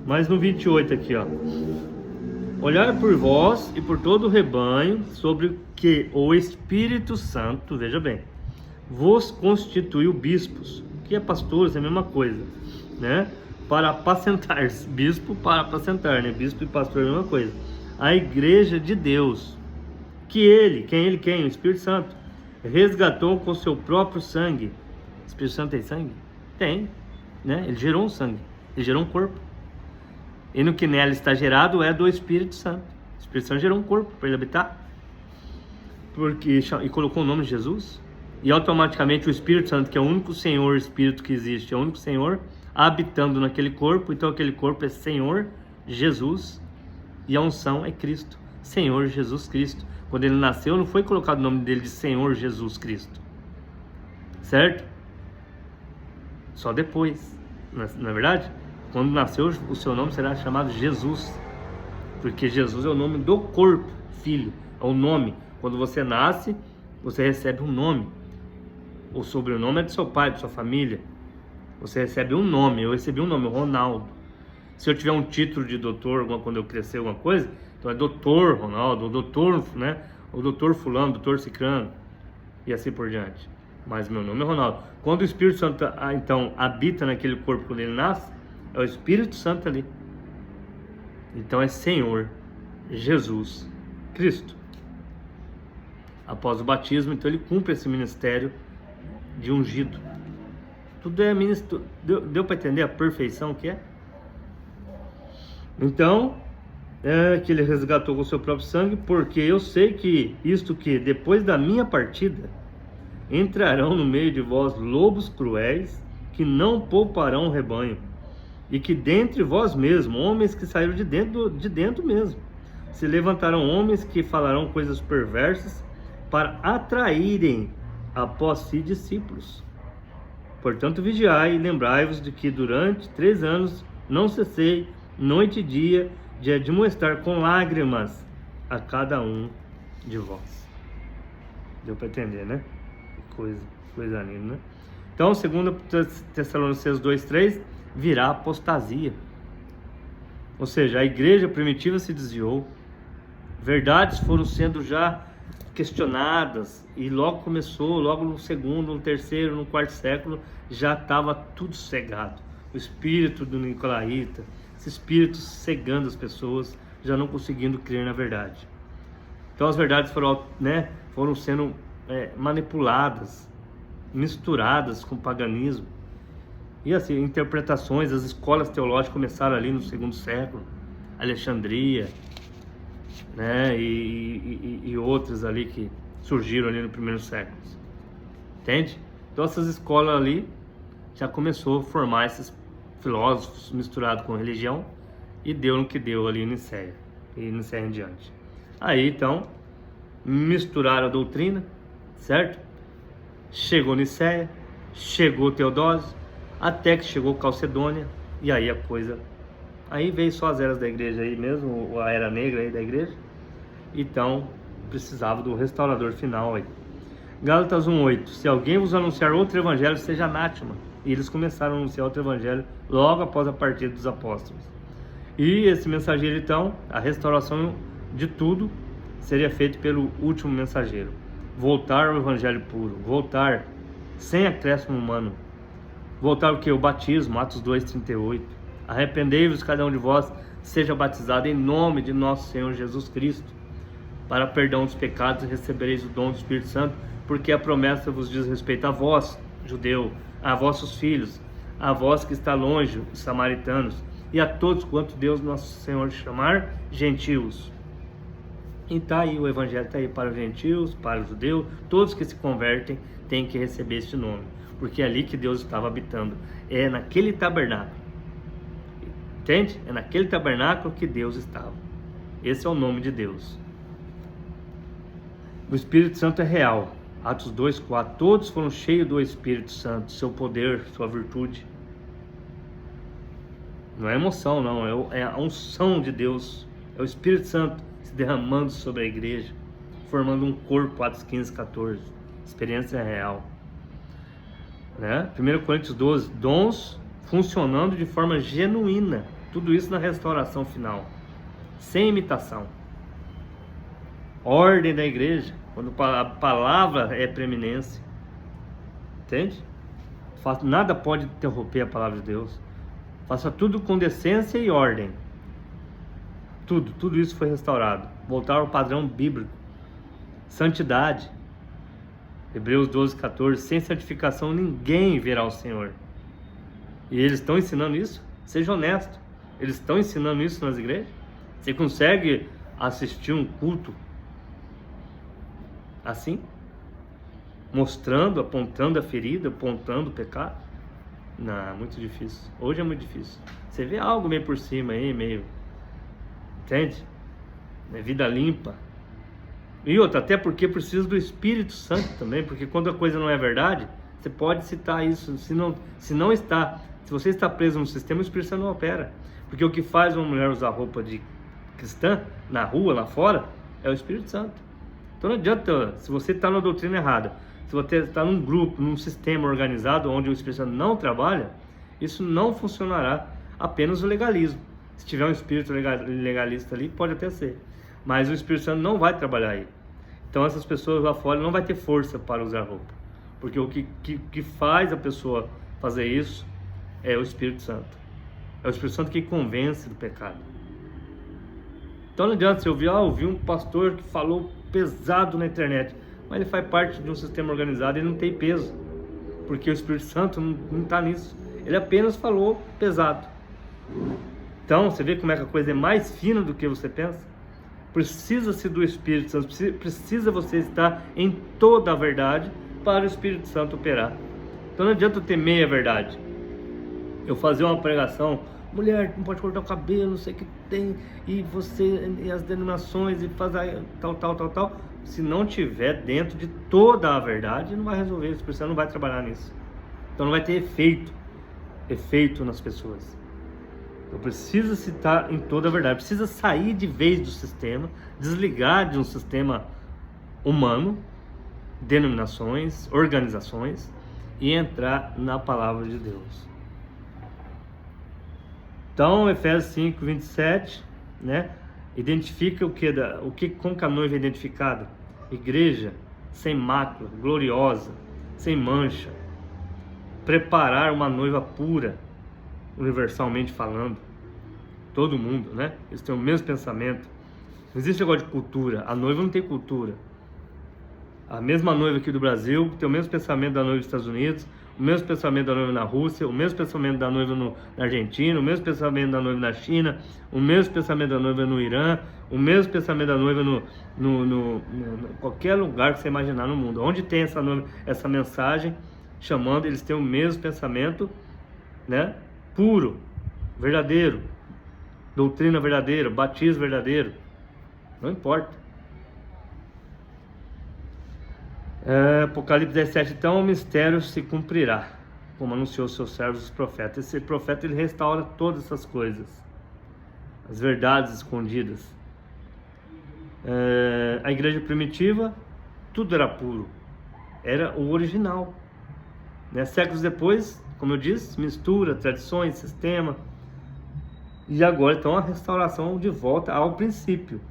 Mas no 28 aqui, ó. Olhai por vós e por todo o rebanho, sobre que o Espírito Santo, veja bem, vos constituiu bispos, que é pastores, é a mesma coisa, né? Para apacentar, bispo para apacentar, né? Bispo e pastor é a mesma coisa. A igreja de Deus, que quem? O Espírito Santo, resgatou com seu próprio sangue. O Espírito Santo tem sangue? Tem, né? Ele gerou um sangue, ele gerou um corpo. E no que nela está gerado é do Espírito Santo. O Espírito Santo gerou um corpo para ele habitar. E colocou o nome de Jesus. E automaticamente o Espírito Santo, que é o único Senhor Espírito que existe, é o único Senhor habitando naquele corpo. Então aquele corpo é Senhor Jesus. E a unção é Cristo. Senhor Jesus Cristo. Quando ele nasceu, não foi colocado o nome dele de Senhor Jesus Cristo. Certo? Só depois. Não é verdade? Quando nasceu, o seu nome será chamado Jesus. Porque Jesus é o nome do corpo, filho. É o nome. Quando você nasce, você recebe um nome. O sobrenome é de seu pai, de sua família. Você recebe um nome. Eu recebi um nome, Ronaldo. Se eu tiver um título de doutor, quando eu crescer alguma coisa, então é doutor Ronaldo, ou doutor, né? Ou doutor fulano, doutor cicrano. E assim por diante. Mas meu nome é Ronaldo. Quando o Espírito Santo, então, habita naquele corpo quando ele nasce, é o Espírito Santo ali. Então é Senhor Jesus Cristo. Após o batismo, então ele cumpre esse ministério de ungido. Tudo é ministro. Deu para entender a perfeição que é? Então, que ele resgatou com o seu próprio sangue, porque eu sei que isto que depois da minha partida, entrarão no meio de vós lobos cruéis, que não pouparão o rebanho, e que dentre vós mesmos, homens que saíram de dentro mesmo, se levantarão homens que falarão coisas perversas para atraírem após si discípulos. Portanto, vigiai e lembrai-vos de que durante 3 anos não cessei, noite e dia, de admoestar com lágrimas a cada um de vós. Deu para entender, né? Coisa linda, né? Então, segundo Tessalonicenses 2:3, virá apostasia. Ou seja, a igreja primitiva se desviou, verdades foram sendo já questionadas, e logo começou, logo no segundo, no terceiro, no quarto século, já estava tudo cegado. O espírito do Nicolaíta, esse espírito cegando as pessoas, já não conseguindo crer na verdade. Então as verdades foram sendo manipuladas, misturadas com paganismo. E assim, interpretações, as escolas teológicas começaram ali no segundo século, Alexandria, né, e outras ali que surgiram ali no primeiro século. Entende? Então essas escolas ali já começou a formar esses filósofos misturados com religião, e deu no que deu ali em Nicéia, e Nicéia em diante. Aí então misturaram a doutrina, certo? Chegou Nicéia, chegou Teodósio, até que chegou Calcedônia, e aí a coisa, aí veio só as eras da igreja aí mesmo, a era negra aí da igreja. Então precisava do restaurador final aí. Gálatas 1:8, se alguém vos anunciar outro evangelho, seja anátema. E eles começaram a anunciar outro evangelho logo após a partida dos apóstolos. E esse mensageiro, então, a restauração de tudo seria feito pelo último mensageiro. Voltar ao evangelho puro, voltar sem acréscimo humano. Voltar o que? O batismo, Atos 2:38. Arrependei-vos cada um de vós, seja batizado em nome de nosso Senhor Jesus Cristo, para perdão dos pecados, e recebereis o dom do Espírito Santo, porque a promessa vos diz respeito a vós, judeu, a vossos filhos, a vós que está longe, os samaritanos, e a todos quanto Deus nosso Senhor chamar gentios. E está aí, o evangelho está aí para os gentios, para os judeus, todos que se convertem têm que receber esse nome, porque é ali que Deus estava habitando, é naquele tabernáculo, entende? É naquele tabernáculo que Deus estava. Esse é o nome de Deus. O Espírito Santo é real. Atos 2:4, todos foram cheios do Espírito Santo, seu poder, sua virtude. Não é emoção, não, é a unção de Deus, é o Espírito Santo se derramando sobre a igreja, formando um corpo, Atos 15:14, experiência real, né? 1 Coríntios 12, dons funcionando de forma genuína, tudo isso na restauração final, sem imitação. Ordem da igreja, quando a palavra é preeminência, entende? Nada pode interromper a palavra de Deus. Faça tudo com decência e ordem. Tudo isso foi restaurado. Voltar ao padrão bíblico. Santidade. Hebreus 12:14, sem santificação ninguém verá o Senhor. E eles estão ensinando isso? Seja honesto. Eles estão ensinando isso nas igrejas? Você consegue assistir um culto assim? Mostrando, apontando a ferida, apontando o pecado? Não, muito difícil. Hoje é muito difícil. Você vê algo meio por cima aí, meio... Entende? É vida limpa. E outra, até porque precisa do Espírito Santo também, porque quando a coisa não é verdade, você pode citar isso. Se você está preso no sistema, o Espírito Santo não opera. Porque o que faz uma mulher usar roupa de cristã, na rua, lá fora, é o Espírito Santo. Então não adianta, se você está na doutrina errada, se você está num grupo, num sistema organizado onde o Espírito Santo não trabalha, isso não funcionará, apenas o legalismo. Se tiver um espírito legalista ali, pode até ser, mas o Espírito Santo não vai trabalhar aí. Então essas pessoas lá fora não vai ter força para usar roupa, porque o que faz a pessoa fazer isso é o Espírito Santo. É o Espírito Santo que convence do pecado. Então não adianta você ouvir um pastor que falou pesado na internet, mas ele faz parte de um sistema organizado e não tem peso, porque o Espírito Santo não está nisso. Ele apenas falou pesado. Então você vê como é que a coisa é mais fina do que você pensa. Precisa-se do Espírito Santo, precisa você estar em toda a verdade para o Espírito Santo operar. Então não adianta eu ter meia verdade. Eu fazer uma pregação, mulher não pode cortar o cabelo, não sei o que tem, e você, e as denominações, e fazer tal. Se não tiver dentro de toda a verdade, não vai resolver, o Espírito Santo não vai trabalhar nisso. Então não vai ter efeito nas pessoas. Então precisa se estar em toda a verdade, precisa sair de vez do sistema, desligar de um sistema humano, denominações, organizações, e entrar na palavra de Deus. Então, Efésios 5, 27, né? Identifica como que a noiva é identificada? Igreja sem mácula, gloriosa, sem mancha. Preparar uma noiva pura, universalmente falando. Todo mundo, né? Eles têm o mesmo pensamento. Não existe negócio de cultura. A noiva não tem cultura. A mesma noiva aqui do Brasil tem o mesmo pensamento da noiva dos Estados Unidos, o mesmo pensamento da noiva na Rússia, o mesmo pensamento da noiva na Argentina, o mesmo pensamento da noiva na China, o mesmo pensamento da noiva no Irã, o mesmo pensamento da noiva no qualquer lugar que você imaginar no mundo. Onde tem essa mensagem chamando, eles têm o mesmo pensamento, né? Puro, verdadeiro, doutrina verdadeira, batismo verdadeiro, não importa. Apocalipse 17, então o mistério se cumprirá, como anunciou seus servos os profetas. Esse profeta, ele restaura todas essas coisas, as verdades escondidas. A igreja primitiva, tudo era puro, era o original, né? Séculos depois, como eu disse, mistura, tradições, sistema, e agora então a restauração de volta ao princípio,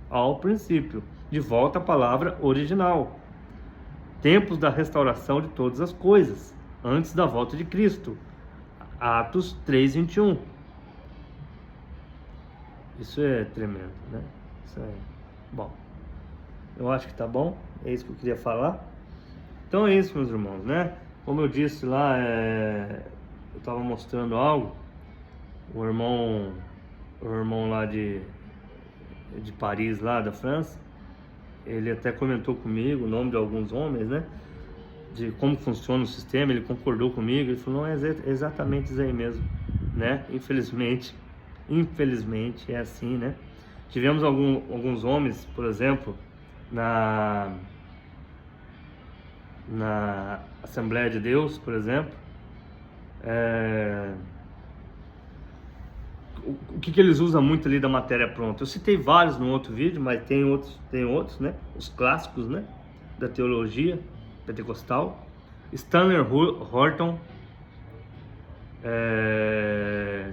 de volta à palavra original. Tempos da restauração de todas as coisas, antes da volta de Cristo. Atos 3, 21. Isso é tremendo, né? Isso é bom. Eu acho que tá bom. É isso que eu queria falar. Então é isso, meus irmãos, né? Como eu disse lá, eu estava mostrando algo. O irmão lá de Paris, lá da França, ele até comentou comigo o nome de alguns homens, né? De como funciona o sistema, ele concordou comigo, ele falou, não, é exatamente isso aí mesmo, né? Infelizmente é assim, né? Tivemos alguns homens, por exemplo, na Assembleia de Deus, por exemplo, o que eles usam muito ali da matéria pronta. Eu citei vários no outro vídeo, mas tem outros, né? Os clássicos, né? Da teologia pentecostal. Stanley Horton,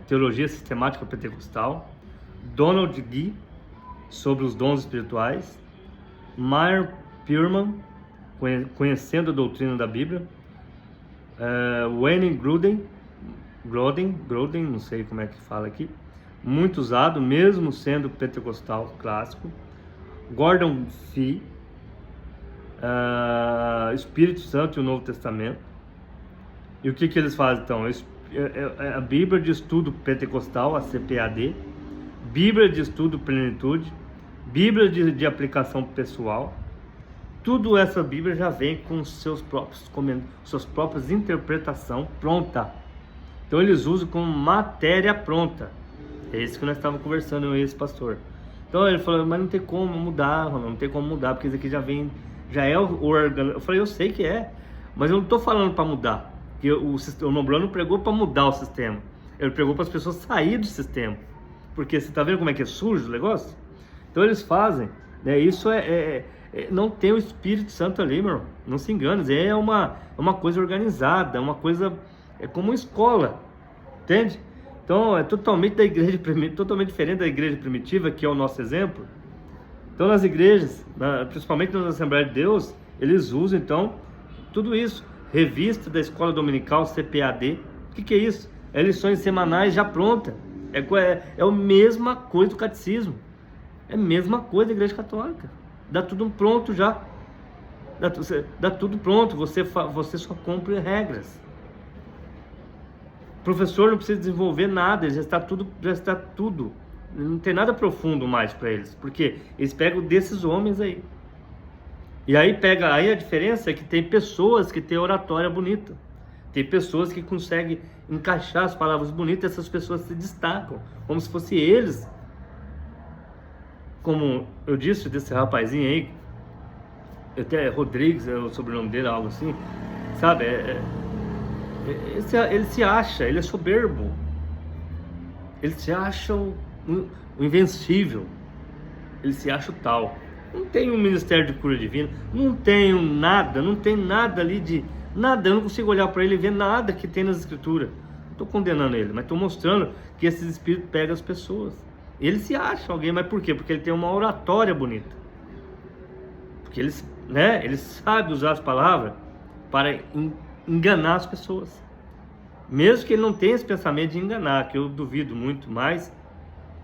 Teologia Sistemática Pentecostal. Donald Gee, sobre os dons espirituais. Meyer Pearman, Conhecendo a Doutrina da Bíblia. Wayne Grudem, não sei como é que fala aqui, muito usado, mesmo sendo pentecostal clássico. Gordon Fee, Espírito Santo e o Novo Testamento. E o que eles fazem então? A Bíblia de Estudo Pentecostal, a CPAD, Bíblia de Estudo Plenitude, Bíblia de aplicação pessoal. Tudo essa Bíblia já vem com suas próprias interpretação pronta. Então eles usam como matéria pronta. É isso que nós estávamos conversando, eu e esse pastor. Então ele falou, mas não tem como mudar, Ronaldo, não tem como mudar, porque isso aqui já é o órgão. Eu falei, eu sei que é, mas eu não estou falando para mudar. Porque o Nombrão não pregou para mudar o sistema. Ele pregou para as pessoas saírem do sistema. Porque você está vendo como é que é sujo o negócio? Então eles fazem, né? Isso não tem o Espírito Santo ali, meu irmão. Não se engane, é uma coisa organizada, uma coisa, é como uma escola, entende? Então é totalmente totalmente diferente da igreja primitiva, que é o nosso exemplo. Então nas igrejas, principalmente nas Assembleias de Deus, eles usam então tudo isso. Revista da Escola Dominical, CPAD. O que é isso? É lições semanais já pronta. É a mesma coisa do catecismo. É a mesma coisa da Igreja Católica. Dá tudo pronto já. Dá tudo pronto. Você só cumpre regras. O professor não precisa desenvolver nada. Já está tudo. Não tem nada profundo mais para eles. Porque eles pegam desses homens aí. E aí aí a diferença é que tem pessoas que têm oratória bonita. Tem pessoas que conseguem encaixar as palavras bonitas, essas pessoas se destacam, como se fosse eles. Como eu disse desse rapazinho aí, até Rodrigues é o sobrenome dele, algo assim, sabe? Ele se acha, ele é soberbo. Ele se acha o invencível. Ele se acha o tal. Não tem um ministério de cura divina, não tenho nada, não tem nada ali de... Nada, eu não consigo olhar para ele e ver nada que tem nas escrituras. Não estou condenando ele, mas estou mostrando que esses espíritos pegam as pessoas. Ele se acha alguém, mas por quê? Porque ele tem uma oratória bonita. Porque ele sabe usar as palavras para enganar as pessoas. Mesmo que ele não tenha esse pensamento de enganar, que eu duvido muito mais,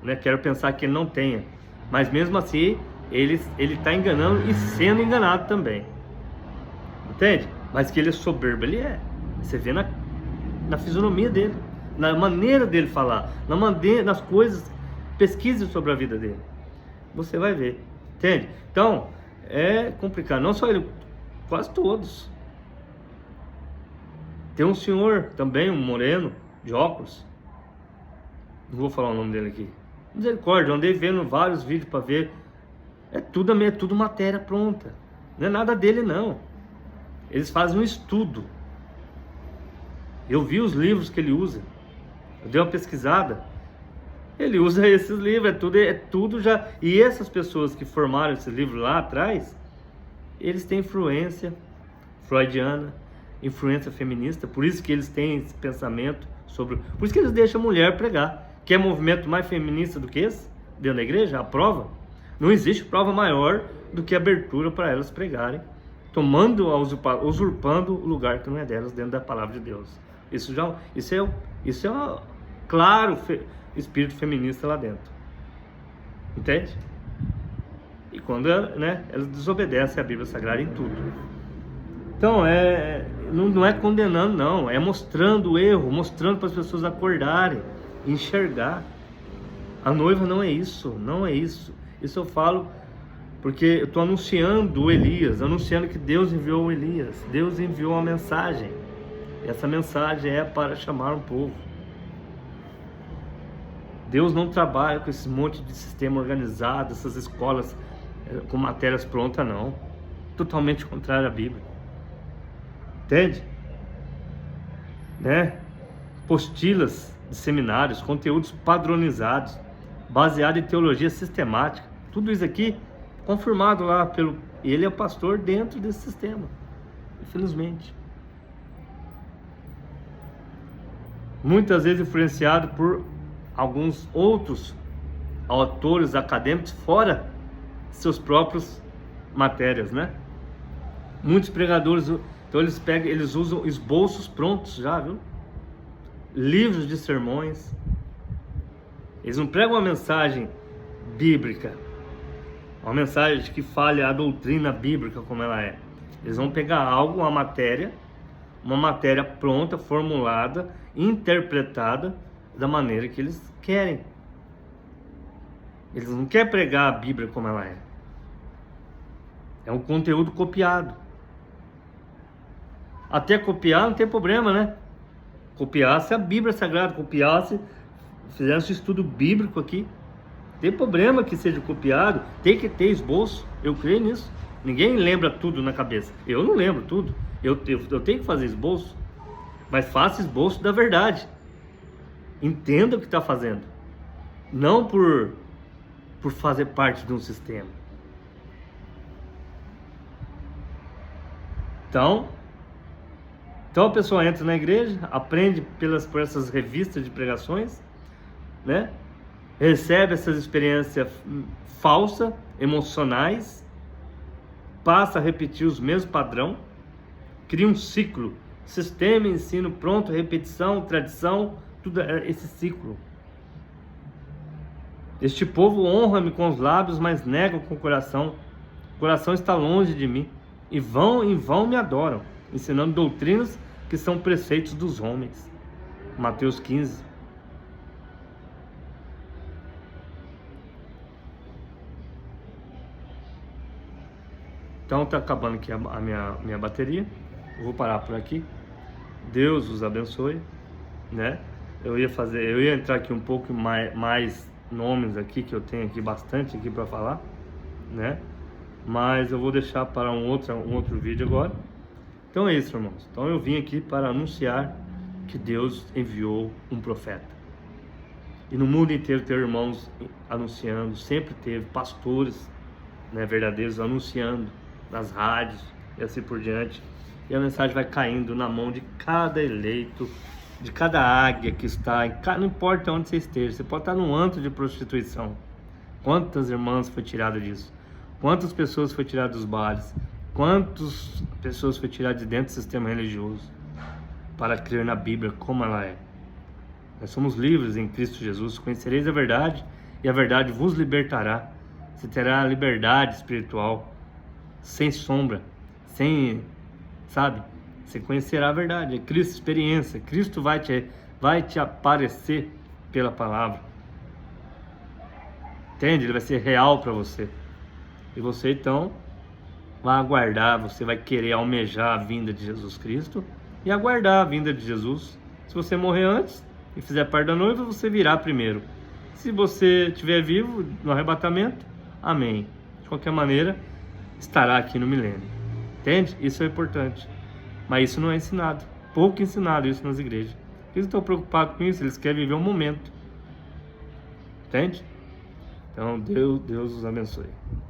né? Quero pensar que ele não tenha. Mas mesmo assim, ele está enganando e sendo enganado também. Entende? Mas que ele é soberbo, ele é. Você vê na fisionomia dele, na maneira dele falar, nas coisas. Pesquise sobre a vida dele. Você vai ver. Entende? Então, é complicado. Não só ele, quase todos. Tem um senhor também, um moreno, de óculos. Não vou falar o nome dele aqui. Misericórdia, eu andei vendo vários vídeos para ver. É tudo matéria pronta. Não é nada dele, não. Eles fazem um estudo. Eu vi os livros que ele usa. Eu dei uma pesquisada. Ele usa esses livros, é tudo já. E essas pessoas que formaram esse livro lá atrás, eles têm influência freudiana, influência feminista. Por isso que eles têm esse pensamento sobre... Por isso que eles deixam a mulher pregar. Quer movimento mais feminista do que esse? Dentro da igreja? A prova? Não existe prova maior do que abertura para elas pregarem, usurpando o lugar que não é delas dentro da palavra de Deus. Isso é claro espírito feminista lá dentro. Entende? E quando elas desobedecem a Bíblia Sagrada em tudo. Então, não é condenando, não. É mostrando o erro, mostrando para as pessoas acordarem, enxergar. A noiva não é isso, não é isso. Isso eu falo porque eu estou anunciando o Elias, anunciando que Deus enviou o Elias. Deus enviou uma mensagem. E essa mensagem é para chamar um povo. Deus não trabalha com esse monte de sistema organizado, essas escolas com matérias prontas, não. Totalmente contrário à Bíblia. Entende? Postilas de seminários, conteúdos padronizados, baseado em teologia sistemática. Tudo isso aqui confirmado lá pelo... Ele é o pastor dentro desse sistema. Infelizmente. Muitas vezes influenciado por alguns outros autores acadêmicos fora de seus próprios matérias, né? Muitos pregadores, então eles usam esboços prontos já, viu? Livros de sermões. Eles não pregam uma mensagem bíblica, uma mensagem que fale a doutrina bíblica como ela é. Eles vão pegar algo, uma matéria pronta, formulada, interpretada da maneira que eles querem. Eles não querem pregar a Bíblia como ela é. É um conteúdo copiado. Até copiar não tem problema, né? Copiasse a Bíblia Sagrada, fizesse estudo bíblico aqui. Tem problema que seja copiado, tem que ter esboço. Eu creio nisso. Ninguém lembra tudo na cabeça. Eu não lembro tudo. Eu tenho que fazer esboço. Mas faça esboço da verdade. Entenda o que está fazendo. Não por fazer parte de um sistema. Então a pessoa entra na igreja, aprende por essas revistas de pregações, né? Recebe essas experiências falsas, emocionais, passa a repetir os mesmos padrões, cria um ciclo, sistema, ensino pronto, repetição, tradição, tudo esse ciclo. Este povo honra-me com os lábios, mas nega com o coração. O coração está longe de mim. E em vão me adoram, ensinando doutrinas que são preceitos dos homens. Mateus 15. Então tá acabando aqui a minha bateria. Eu vou parar por aqui. Deus os abençoe, né? Eu ia entrar aqui um pouco mais nomes aqui, que eu tenho aqui bastante aqui para falar, né? Mas eu vou deixar para um outro vídeo agora. Então é isso, irmãos. Então eu vim aqui para anunciar que Deus enviou um profeta. E no mundo inteiro tem irmãos anunciando, sempre teve pastores, né, verdadeiros anunciando nas rádios e assim por diante. E a mensagem vai caindo na mão de cada eleito, de cada águia que está, não importa onde você esteja, você pode estar num antro de prostituição. Quantas irmãs foi tirada disso? Quantas pessoas foi tirada dos bares? Quantas pessoas foi tirada de dentro do sistema religioso para crer na Bíblia como ela é? Nós somos livres em Cristo Jesus. Conhecereis a verdade e a verdade vos libertará. Você terá liberdade espiritual, sem sombra, sem, sabe? Você conhecerá a verdade, é Cristo, experiência. Cristo vai te aparecer pela palavra. Entende? Ele vai ser real para você. E você então vai aguardar, você vai querer almejar a vinda de Jesus Cristo e aguardar a vinda de Jesus. Se você morrer antes e fizer parte da noiva, você virá primeiro. Se você estiver vivo no arrebatamento, amém. De qualquer maneira, estará aqui no milênio. Entende? Isso é importante. Mas isso não é ensinado. Pouco ensinado isso nas igrejas. Eles estão preocupados com isso, eles querem viver um momento. Entende? Então, Deus os abençoe.